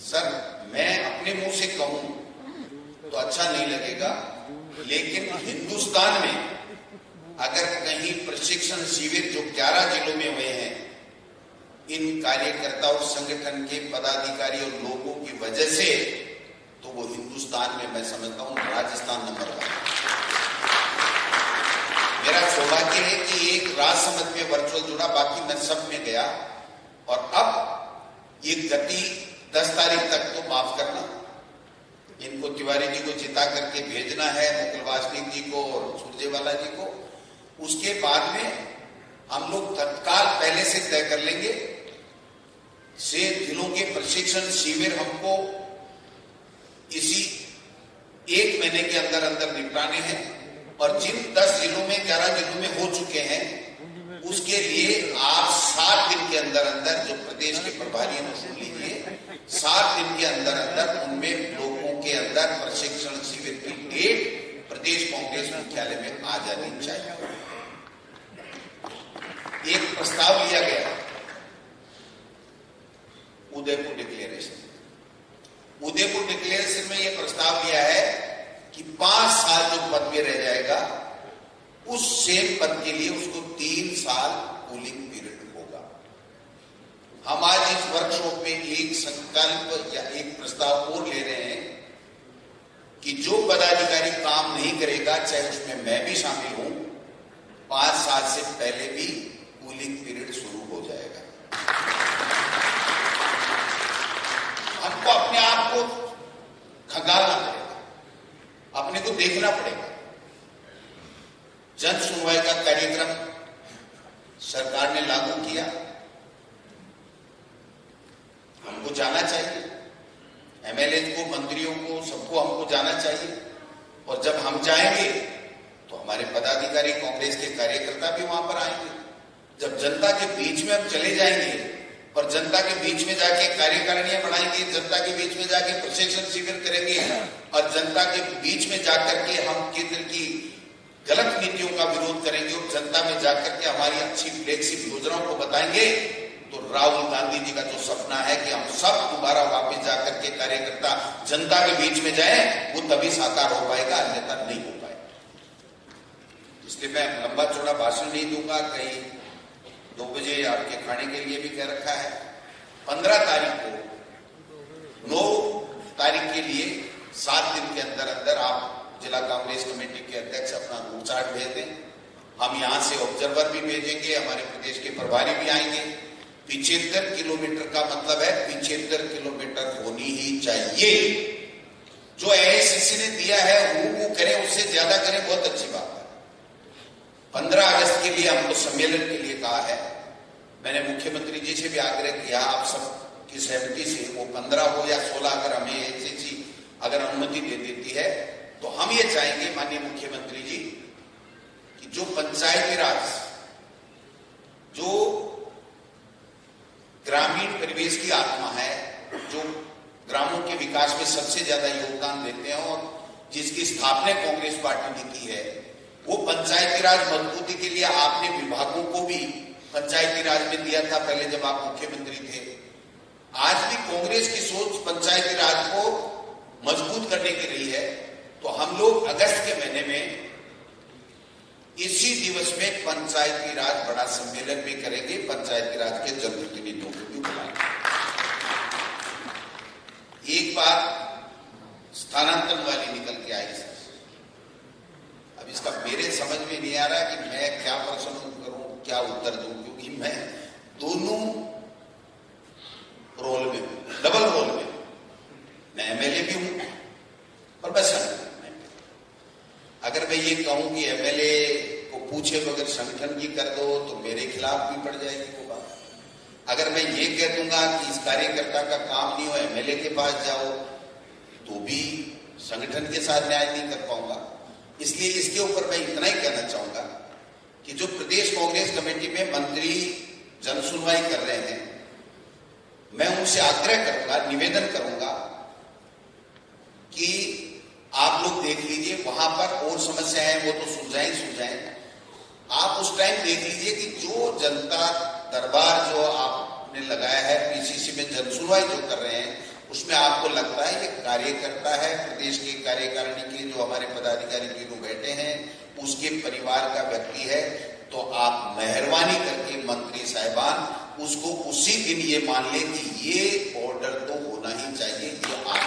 सर, मैं अपने मुंह से कहूं तो अच्छा नहीं लगेगा, लेकिन हिंदुस्तान में अगर कहीं प्रशिक्षण शिविर जो 11 जिलों में हुए हैं, इन कार्यकर्ता और संगठन के पदाधिकारी और लोगों की वजह से, तो वो हिंदुस्तान में मैं समझता हूं राजस्थान नंबर 1। मेरा सौभाग्य है कि एक राजसमंद में वर्चुअल जुड़ा, बाकी मैं सब में गया। और अब ये गति 10 तारीख तक तो माफ करना, इनको तिवारी जी को जिता करके भेजना है, मुकुल वासनिक जी को और सुरजेवाला जी को। उसके बाद में हम लोग तत्काल पहले से तय कर लेंगे से जिलों के प्रशिक्षण शिविर हमको इसी 1 महीने के अंदर अंदर निपटाने हैं। और जिन 10 जिलों में 11 जिलों में हो चुके हैं, उसके लिए आप 7 दिन के अंदर अंदर, जो प्रदेश के प्रभारी हैं सुन लीजिए, 7 दिन के अंदर अंदर उनमें लोगों के अंदर प्रशिक्षण शिविर की डेट प्रदेश कांग्रेस मुख्यालय में आ जानी चाहिए। एक प्रस्ताव लिया गया उदयपुर डिक्लेरेशन। उदयपुर डिक्लेरेशन में यह प्रस्ताव लिया है कि 5 साल जो पद में रह जाएगा, उस सेम पद के लिए उसको 3 साल कूलिंग पीरियड होगा। हम आज इस वर्कशॉप में एक संकल्प या एक प्रस्ताव और ले रहे हैं कि जो पदाधिकारी काम नहीं करेगा, चाहे उसमें मैं भी शामिल हूं, 5 साल से पहले भी कूलिंग पीरियड शुरू हो जाएगा। हमको अपने आप को खंगालना पड़ेगा, अपने को देखना पड़ेगा। जन सुनवाई का कार्यक्रम सरकार ने लागू किया, हमको जाना चाहिए, एमएलए को, मंत्रियों को, सबको हमको जाना चाहिए। और जब हम जाएंगे तो हमारे पदाधिकारी, कांग्रेस के कार्यकर्ता भी वहां पर आएंगे। जब जनता के बीच में हम चले जाएंगे और जनता के बीच में जाके कार्यकारिणियां बढ़ाएंगे, जनता के बीच में जाके प्रशिक्षण शिविर करेंगे और जनता के बीच में जाकर के हम केंद्र की गलत नीतियों का विरोध करेंगे और जनता में जाकर के हमारी अच्छी फ्लैगशिप योजनाओं को बताएंगे, तो राहुल गांधी जी का जो सपना है कि हम सब दोबारा वापस जाकर के कार्यकर्ता जनता के बीच में जाएं, वो तभी साकार हो पाएगा, अन्यथा नहीं हो पाएगा। इसलिए मैं लंबा चौड़ा भाषण नहीं दूंगा। कहीं 2 बजे आपके खाने के लिए भी कह रखा है। 15 तारीख को, 9 तारीख के लिए 7 दिन के अंदर अंदर आप जिला कांग्रेस कमेटी के अध्यक्ष अपना रूट चार्ट भेज दें। हम यहां से ऑब्जर्वर भी भेजेंगे, हमारे प्रदेश के प्रभारी भी आएंगे। 75 किलोमीटर का मतलब है 75 किलोमीटर होनी ही चाहिए। जो एआईसीसी ने दिया है वो करें, उससे ज्यादा करें, बहुत अच्छी बात है। 15 अगस्त के लिए हमको सम्मेलन के लिए कहा है। मैंने मुख्यमंत्री जी से भी आग्रह किया, आप सब की सहमति से वो 15 हो या 16, अगर हमें एआईसीसी अगर अनुमति दे देती है तो हम ये चाहेंगे माननीय मुख्यमंत्री जी कि जो पंचायती राज, जो ग्रामीण परिवेश की आत्मा है, जो ग्रामों के विकास में सबसे ज्यादा योगदान देते हैं और जिसकी स्थापना कांग्रेस पार्टी ने की है, वो पंचायती राज मजबूती के लिए आपने विभागों को भी पंचायती राज में दिया था पहले जब आप मुख्यमंत्री थे। आज भी कांग्रेस की सोच पंचायती राज को मजबूत करने की रही है। तो हम लोग अगस्त के महीने में इसी दिवस में पंचायती राज बड़ा सम्मेलन भी करेंगे, पंचायती राज के जनप्रतिनिधियों को भी बुलाएंगे। एक बात स्थानांतरण वाली निकल के आई सर, अब इसका मेरे समझ में नहीं आ रहा कि मैं क्या प्रश्न करूं, क्या उत्तर दूं, क्योंकि मैं दोनों रोल में हूं, डबल रोल में। मैं एमएलए भी हूं और मैं संगठन में। अगर मैं ये कहूं कि एमएलए को पूछे बगैर संगठन की कर दो तो मेरे खिलाफ भी पड़ जाएगी वो बात। अगर मैं ये कह दूंगा कि इस कार्यकर्ता का काम नहीं हो, एमएलए के पास जाओ, तो भी संगठन के साथ न्याय नहीं कर पाऊंगा। इसलिए इसके ऊपर मैं इतना ही कहना चाहूंगा कि जो प्रदेश कांग्रेस कमेटी में मंत्री जनसुनवाई कर रहे हैं, मैं उनसे आग्रह करूंगा, निवेदन करूंगा कि आप लोग देख लीजिए, वहां पर और समस्या है वो तो सुलझाएं। आप उस टाइम देख लीजिए कि जो जनता दरबार जो आपने लगाया है, पीसीसी में जनसुनवाई जो कर रहे हैं, उसमें आपको लगता है ये कार्यकर्ता है, प्रदेश के कार्यकारिणी के जो हमारे पदाधिकारी के लोग बैठे हैं उसके परिवार का व्यक्ति है, तो आप मेहरबानी करके मंत्री साहिबान उसको उसी दिन ये मान ले कि ये ऑर्डर तो होना ही चाहिए, ये आप।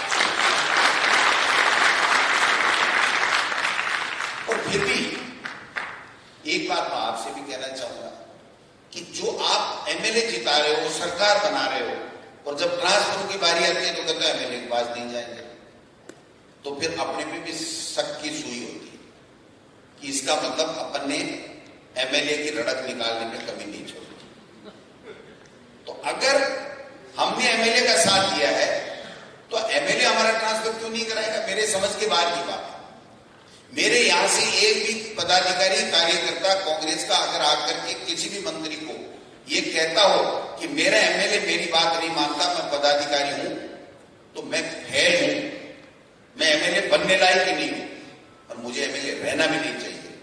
और फिर भी एक बात मैं आपसे भी कहना चाहूंगा कि जो आप एमएलए जिता रहे हो, सरकार बना रहे हो, और जब ट्रांसफर की बारी आती है तो कहते हैं एमएलए के पास नहीं जाएंगे, तो फिर अपने पे भी शक की सुई होती है कि इसका मतलब अपन ने एमएलए की रड़क निकालने में कमी नहीं छोड़ी। तो अगर हमने एमएलए का साथ दिया है तो एमएलए हमारा ट्रांसफर क्यों नहीं कराएगा? मेरे समझ के बाहर की बात है। मेरे यहां से एक भी पदाधिकारी, कार्यकर्ता कांग्रेस का अगर आकर के किसी भी मंत्री को ये कहता हो कि मेरा एमएलए मेरी बात नहीं मानता, मैं पदाधिकारी हूं, तो मैं फेल हूं, मैं एमएलए बनने लायक ही नहीं हूं और मुझे एमएलए रहना भी नहीं चाहिए।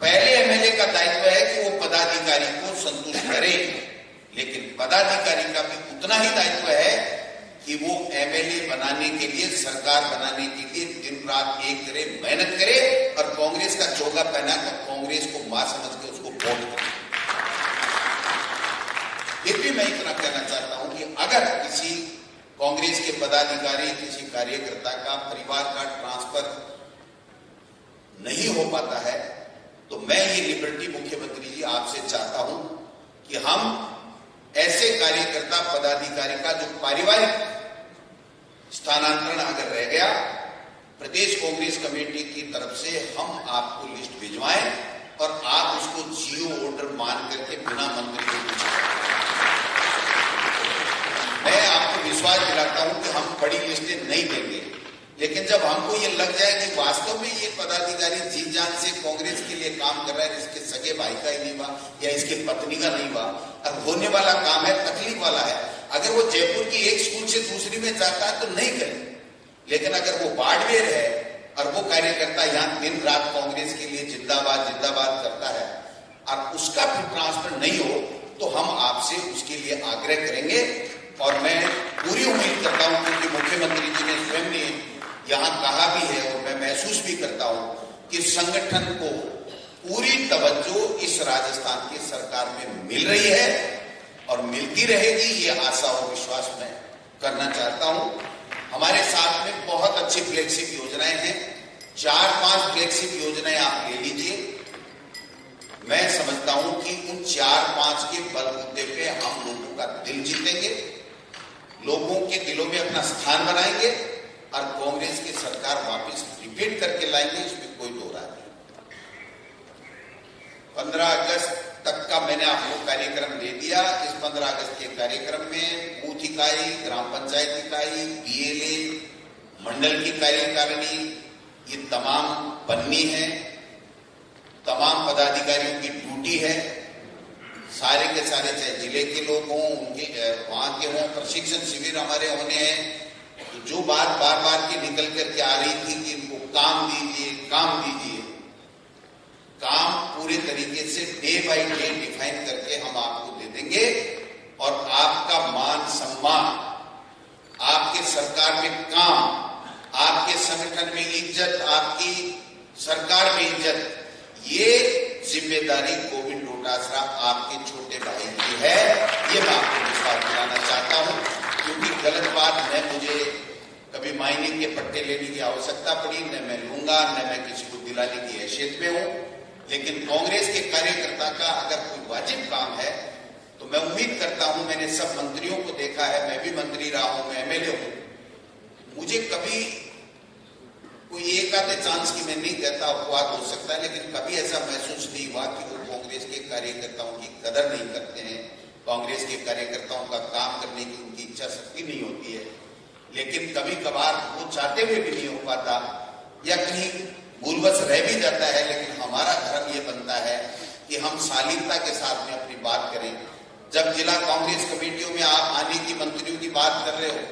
पहले एमएलए का दायित्व है कि वो पदाधिकारी को संतुष्ट करे, लेकिन पदाधिकारी का भी उतना ही दायित्व है कि वो एमएलए बनाने के लिए, सरकार बनाने के लिए दिन रात एक करे, मेहनत करे और कांग्रेस का चोगा पहना कर कांग्रेस को मां समझ के उसको वोट करे। फिर भी मैं इतना कहना चाहता हूं कि अगर किसी कांग्रेस के पदाधिकारी, किसी कार्यकर्ता का परिवार का ट्रांसफर नहीं हो पाता है, तो मैं ये लिबर्टी मुख्यमंत्री जी आपसे चाहता हूं कि हम ऐसे कार्यकर्ता पदाधिकारी का जो पारिवारिक स्थानांतरण अगर रह गया, प्रदेश कांग्रेस कमेटी की तरफ से हम आपको लिस्ट भिजवाएं और आप उसको जीओ ऑर्डर मान करके बिना मंत्री को पूछें। मैं आपको विश्वास दिलाता हूं कि हम बड़ी लिस्टें नहीं देंगे, लेकिन जब हमको ये लग जाए कि वास्तव में ये पदाधिकारी जी जान से कांग्रेस के लिए काम कर रहा है, इसके सगे भाई का ही नहीं हुआ या इसके पत्नी का नहीं हुआ, अब होने वाला काम है, तकलीफ वाला है। अगर वो जयपुर की एक स्कूल से दूसरी में जाता है तो नहीं करे, लेकिन अगर वो बाड़मेर है और वो कार्यकर्ता यहाँ दिन रात कांग्रेस के लिए जिंदाबाद जिंदाबाद करता है और उसका फिर ट्रांसफर नहीं हो, तो हम आपसे उसके लिए आग्रह करेंगे। और मैं पूरी उम्मीद करता हूं, क्योंकि मुख्यमंत्री जी ने स्वयं ने यहां कहा भी है और मैं महसूस भी करता हूं कि संगठन को पूरी तवज्जो इस राजस्थान की सरकार में मिल रही है और मिलती रहेगी, ये आशा और विश्वास मैं करना चाहता हूं। हमारे साथ में बहुत अच्छी फ्लैगशिप योजनाएं हैं, 4-5 फ्लैगशिप योजनाएं आप ले लीजिए। मैं समझता हूं कि उन 4-5 के बलबूते पे हम लोगों का दिल जीतेंगे, लोगों के दिलों में अपना स्थान बनाएंगे और कांग्रेस की सरकार वापस रिपीट करके लाएंगे, इसमें कोई दो राय नहीं। 15 अगस्त तक का मैंने आपको कार्यक्रम दे दिया। इस 15 अगस्त के कार्यक्रम में बूथ इकाई, ग्राम पंचायत इकाई, बीएलए, मंडल की कार्यकारिणी, ये तमाम बननी है, तमाम पदाधिकारियों की ड्यूटी है। सारे के सारे चाहे जिले के लोग हों, उनके वहां के हों, प्रशिक्षण शिविर हमारे होने हैं। तो जो बात बार बार की निकल करके आ रही थी कि इनको काम दीजिए, काम दीजिए, काम पूरे तरीके से डे बाय डे डिफाइन करके हम आपको दे देंगे और आपका मान सम्मान, आपके सरकार में काम, आपके संगठन में इज्जत, आपकी सरकार में इज्जत, ये जिम्मेदारी गोविंद डोटासरा आपके छोटे भाई की है। ये मैं आपको विश्वास दिलाना चाहता हूं, क्योंकि गलत बात न मुझे कभी माइनिंग के पट्टे लेने की आवश्यकता पड़ी, न मैं लूंगा, न मैं किसी को दिलाने की हैसियत में हूं। लेकिन कांग्रेस के कार्यकर्ता का अगर कोई वाजिब काम है तो मैं उम्मीद करता हूं, मैंने सब मंत्रियों को देखा है, मैं भी मंत्री रहा हूं, मैं एमएलए हूं, मुझे कभी कोई एक आधे चांस की मैं नहीं कहता, अपवाद हो सकता है, लेकिन कभी ऐसा महसूस नहीं हुआ कि वो कांग्रेस के कार्यकर्ताओं की कदर नहीं करते हैं, कांग्रेस के कार्यकर्ताओं का काम करने की उनकी इच्छा शक्ति नहीं होती है। लेकिन कभी कभार वो चाहते हुए भी नहीं हो पाता या कहीं भूलवश रह भी जाता है। लेकिन हमारा धर्म ये बनता है कि हम शालीनता के साथ में अपनी बात करें। जब जिला कांग्रेस कमेटियों में आप आने की, मंत्रियों की बात कर रहे हो,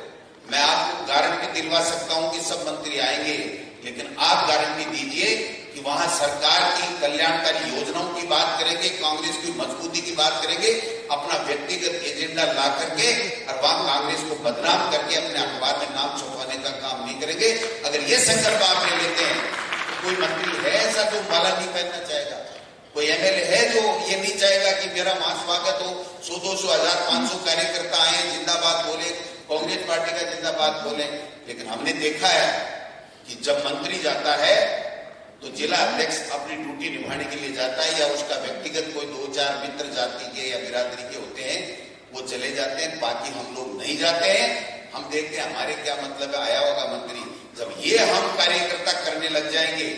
मैं आपको गारंटी दिलवा सकता हूं कि सब मंत्री आएंगे, लेकिन आप गारंटी दीजिए कि वहां सरकार की कल्याणकारी योजनाओं की बात करेंगे, कांग्रेस की मजबूती की बात करेंगे, अपना व्यक्तिगत एजेंडा ला करके और वहां कांग्रेस को बदनाम करके अपने अखबार में नाम छपवाने का काम नहीं करेंगे। अगर ये संकल्प आप ले लेते हैं तो कोई मंत्री है ऐसा जो माला नहीं पहनना चाहेगा, कोई एमएलए है जो ये नहीं चाहेगा कि मेरा वहां स्वागत हो, 100, 200, 1000, 500 कार्यकर्ता आए, जिंदाबाद बोले, कांग्रेस पार्टी का जिंदाबाद बोले। लेकिन हमने देखा है कि जब मंत्री जाता है तो जिला अध्यक्ष अपनी ड्यूटी निभाने के लिए जाता है, या उसका व्यक्तिगत कोई 2-4 मित्र जाति के या बिरादरी के होते हैं, वो चले जाते हैं, बाकी हम लोग नहीं जाते हैं। हम देखते हैं हमारे क्या मतलब है, आया होगा मंत्री। जब ये हम कार्यकर्ता करने लग जाएंगे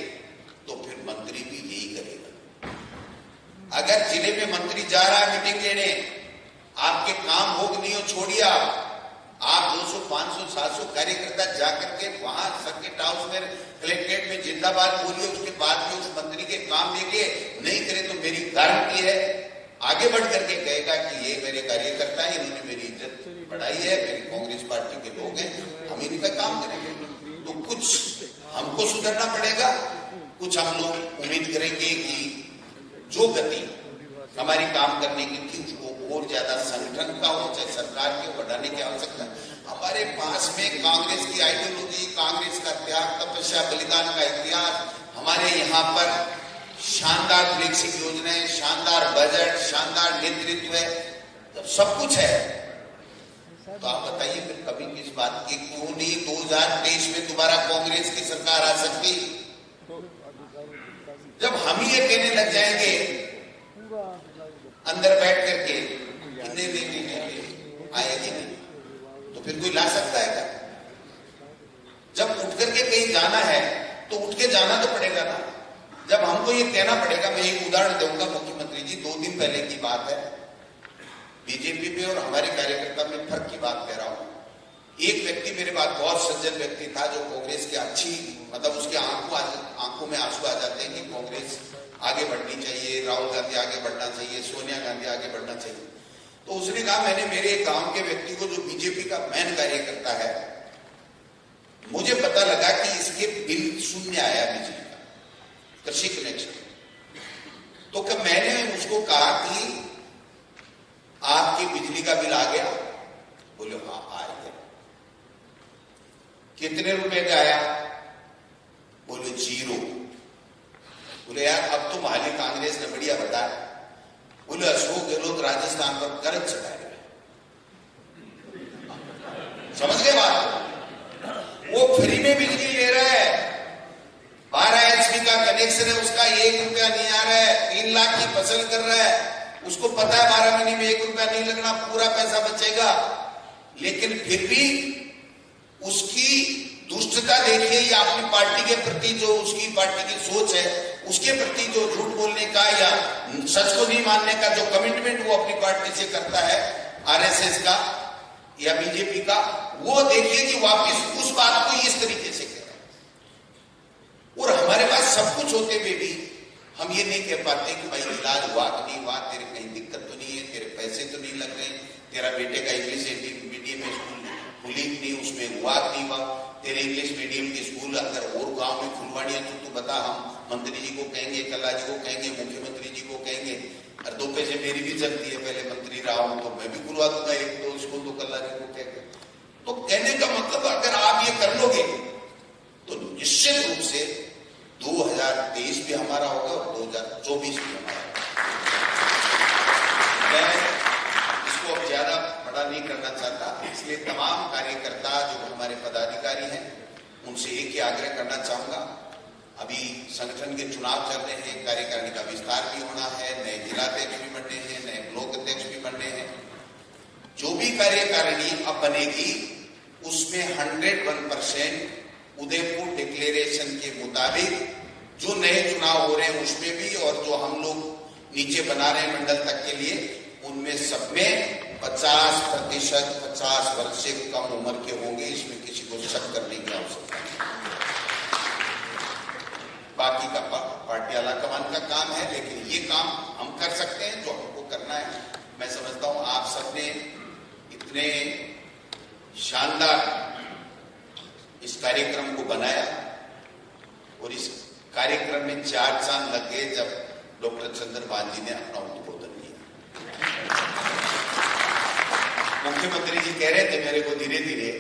तो फिर मंत्री भी यही करेगा। अगर जिले में मंत्री जा रहा है मीटिंग लेने, आपके काम होग नहीं हो, छोड़िए आप 200, 500, 700 कार्यकर्ता जाकर के वहां सर्किट हाउस में, कलेक्ट्रेट में जिंदाबाद बोलिए, उसके बाद में उस मंत्री के काम देखिए। नहीं करे तो मेरी गारंटी है आगे बढ़ करके कहेगा कि ये मेरे कार्यकर्ता है, इन्होंने मेरी इज्जत बढ़ाई है, मेरी कांग्रेस पार्टी के लोग हैं, हम इन्हीं पर काम करेंगे। तो कुछ हमको सुधरना पड़ेगा, कुछ हम लोग उम्मीद करेंगे कि जो गति हमारी काम करने की थी उसको और ज्यादा संगठन का हो, चाहे सरकार के बढ़ाने की आवश्यकता। हमारे पास में कांग्रेस की आइडियोलॉजी, कांग्रेस का त्याग, तपस्या, बलिदान का इतिहास, हमारे यहाँ पर शानदार फ्लेक्सिंग योजनाएं, शानदार बजट, शानदार नेतृत्व है, तो सब कुछ है। तो आप बताइए फिर कभी किस बात की, क्यों नहीं 2023 में दोबारा कांग्रेस की सरकार आ सकती? जब हम ही ये कहने लग जाएंगे अंदर बैठ करके नहीं आएगी नहीं, तो फिर कोई ला सकता है क्या? जब उठ करके कहीं जाना है तो उठ के जाना तो पड़ेगा ना। जब हमको ये कहना पड़ेगा, मैं एक उदाहरण दूंगा मुख्यमंत्री जी, 2 दिन पहले की बात है, बीजेपी में और हमारे कार्यकर्ता में फर्क की बात कह रहा हूं। एक व्यक्ति मेरे पास, बहुत सज्जन व्यक्ति था, जो कांग्रेस की अच्छी, मतलब उसके आंखों में आंसू आ जाते हैं कि कांग्रेस आगे बढ़नी चाहिए, राहुल गांधी आगे बढ़ना चाहिए, सोनिया गांधी आगे बढ़ना चाहिए। तो उसने कहा, मैंने मेरे गांव के व्यक्ति को, जो बीजेपी का मेन कार्यकर्ता है, मुझे पता लगा कि इसके बिल शून्य आया बिजली का, कृषि कनेक्शन। तो कब मैंने उसको कहा कि आपकी बिजली का बिल आ गया? बोले हाँ आ गया। कितने रुपए का आया? बोले 0। बोले यार अब तो हाल ही कांग्रेस ने बढ़िया बताया। बोले अशोक गहलोत राजस्थान पर कर्ज चढ़ाए, समझ गए बात? वो फ्री में बिजली ले रहा है, 12 HP का कनेक्शन है, उसका 1 रुपया नहीं आ रहा है, 3 लाख की फसल कर रहा है, उसको पता है 12 महीने में 1 रुपया नहीं लगना, पूरा पैसा बचेगा। लेकिन फिर भी उसकी दुष्टता देखिए, या अपनी पार्टी के प्रति जो उसकी पार्टी की सोच है, उसके प्रति जो झूठ बोलने का या सच को नहीं मानने का जो कमिटमेंट वो अपनी पार्टी से करता है, आरएसएस का या बीजेपी का, वो देखिए कि वापिस उस बात को इस तरीके से कह रहा है। सब कुछ होते हुए भी हम ये नहीं कह पाते कि भाई इलाज हुआ कि नहीं हुआ, तेरे कहीं दिक्कत तो नहीं है, तेरे पैसे तो नहीं लग रहे, तेरा बेटे का इंग्लिश मीडियम स्कूल खुली नहीं, उसमें हुआ नहीं हुआ, तेरे इंग्लिश मीडियम के स्कूल अगर और गांव में खुलवानी है तो तू बता, हम मंत्री जी को कहेंगे, कल्ला जी को कहेंगे, मुख्यमंत्री जी को कहेंगे, और दो पैसे मेरी भी चलती है, पहले मंत्री रहा हूं तो मैं भी खुलवा दूंगा एक दो स्कूल, तो कल्ला जी को कहेंगे। तो कहने का मतलब अगर आप ये कर लोगे तो निश्चित रूप से 2023 भी हमारा होगा और 2024 भी हमारा होगा। मैं इसको अब ज्यादा बड़ा नहीं करना चाहता, इसलिए तमाम कार्यकर्ता जो हमारे पदाधिकारी हैं उनसे एक ही आग्रह करना चाहूंगा, अभी संगठन के चुनाव चल रहे हैं, कार्यकारिणी का विस्तार भी होना है, नए जिलाध्यक्ष भी बनने हैं, नए ब्लॉक अध्यक्ष भी बनने हैं। जो भी कार्यकारिणी अब बनेगी उसमें 101% उदयपुर डिक्लेरेशन के मुताबिक जो नए चुनाव हो रहे हैं उसमें भी, और जो हम लोग नीचे बना रहे हैं मंडल तक के लिए, उनमें सब में 50% 50 वर्ष से कम उम्र के होंगे, इसमें किसी को शक करने की आवश्यकता नहीं। बाकी का पार्टी आलाकमान का काम है, लेकिन ये काम हम कर सकते हैं जो हमको करना है। मैं समझता हूं आप सबने इतने शानदार इस कार्यक्रम को बनाया और इस कार्यक्रम में 4 चांद लग गए जब डॉक्टर चंद्रभान जी ने अपना उद्बोधन किया। मुख्यमंत्री जी कह रहे थे मेरे को धीरे धीरे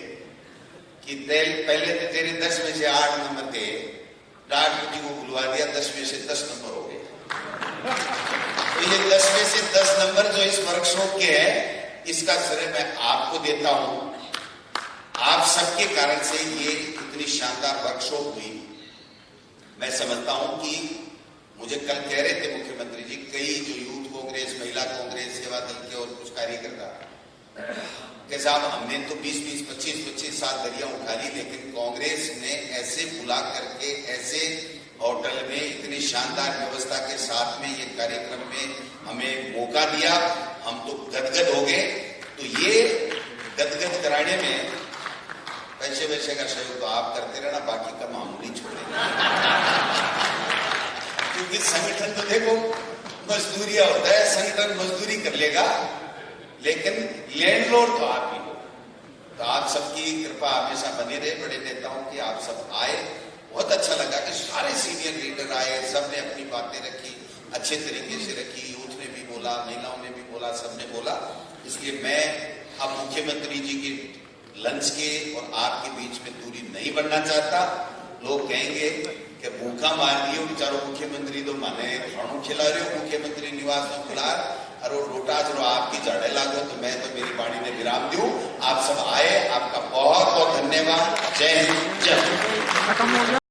कि पहले तो तेरे 10 में से 8 नंबर थे, डॉक्टर जी को बुलवा दिया, 10 में से 10 नंबर हो गए। तो ये 10 में से 10 नंबर जो इस वर्कशॉप के है, इसका श्रेय मैं आपको देता हूं। आप सबके कारण से ये इतनी शानदार वर्कशॉप हुई। मैं समझता हूं कि मुझे कल कह रहे थे मुख्यमंत्री जी, कई जो यूथ कांग्रेस, महिला कांग्रेस, सेवा दल के और कुछ कार्यकर्ता के साहब हमने तो 20-20, 25-25 साल दरिया उठा ली, लेकिन कांग्रेस ने ऐसे बुला करके ऐसे होटल में इतनी शानदार व्यवस्था के साथ में ये कार्यक्रम में हमें मौका दिया, हम तो गदगद हो गए। तो ये गदगद कराने में पैसे वैसे का सहयोग तो आप करते रहना, बाकी का मामूली छोड़ेंगे। क्योंकि संगठन तो देखो मजदूरिया होता है, संगठन मजदूरी कर लेगा, लेकिन लैंडलॉर्ड तो आप ही हो। तो आप सबकी कृपा हमेशा बनी रहे, बड़े नेताओं की, आप सब आए, बहुत अच्छा लगा कि सारे सीनियर लीडर आए, सबने अपनी बातें रखी, अच्छे तरीके से रखी, यूथ ने भी बोला, महिलाओं ने भी बोला, सबने बोला। इसलिए मैं अब मुख्यमंत्री जी की लंच के और आपके बीच में दूरी नहीं बढ़ना चाहता। लोग कहेंगे कि भूखा मार दियो बेचारो मुख्यमंत्री, तो माने खाणो खिला रहे हो मुख्यमंत्री निवास में बुला, और वो लोटा जो आपकी जाड़े लागो, तो मैं तो मेरी वाणी ने विराम दूं। आप सब आए, आपका बहुत बहुत धन्यवाद। जय हिंद, जय।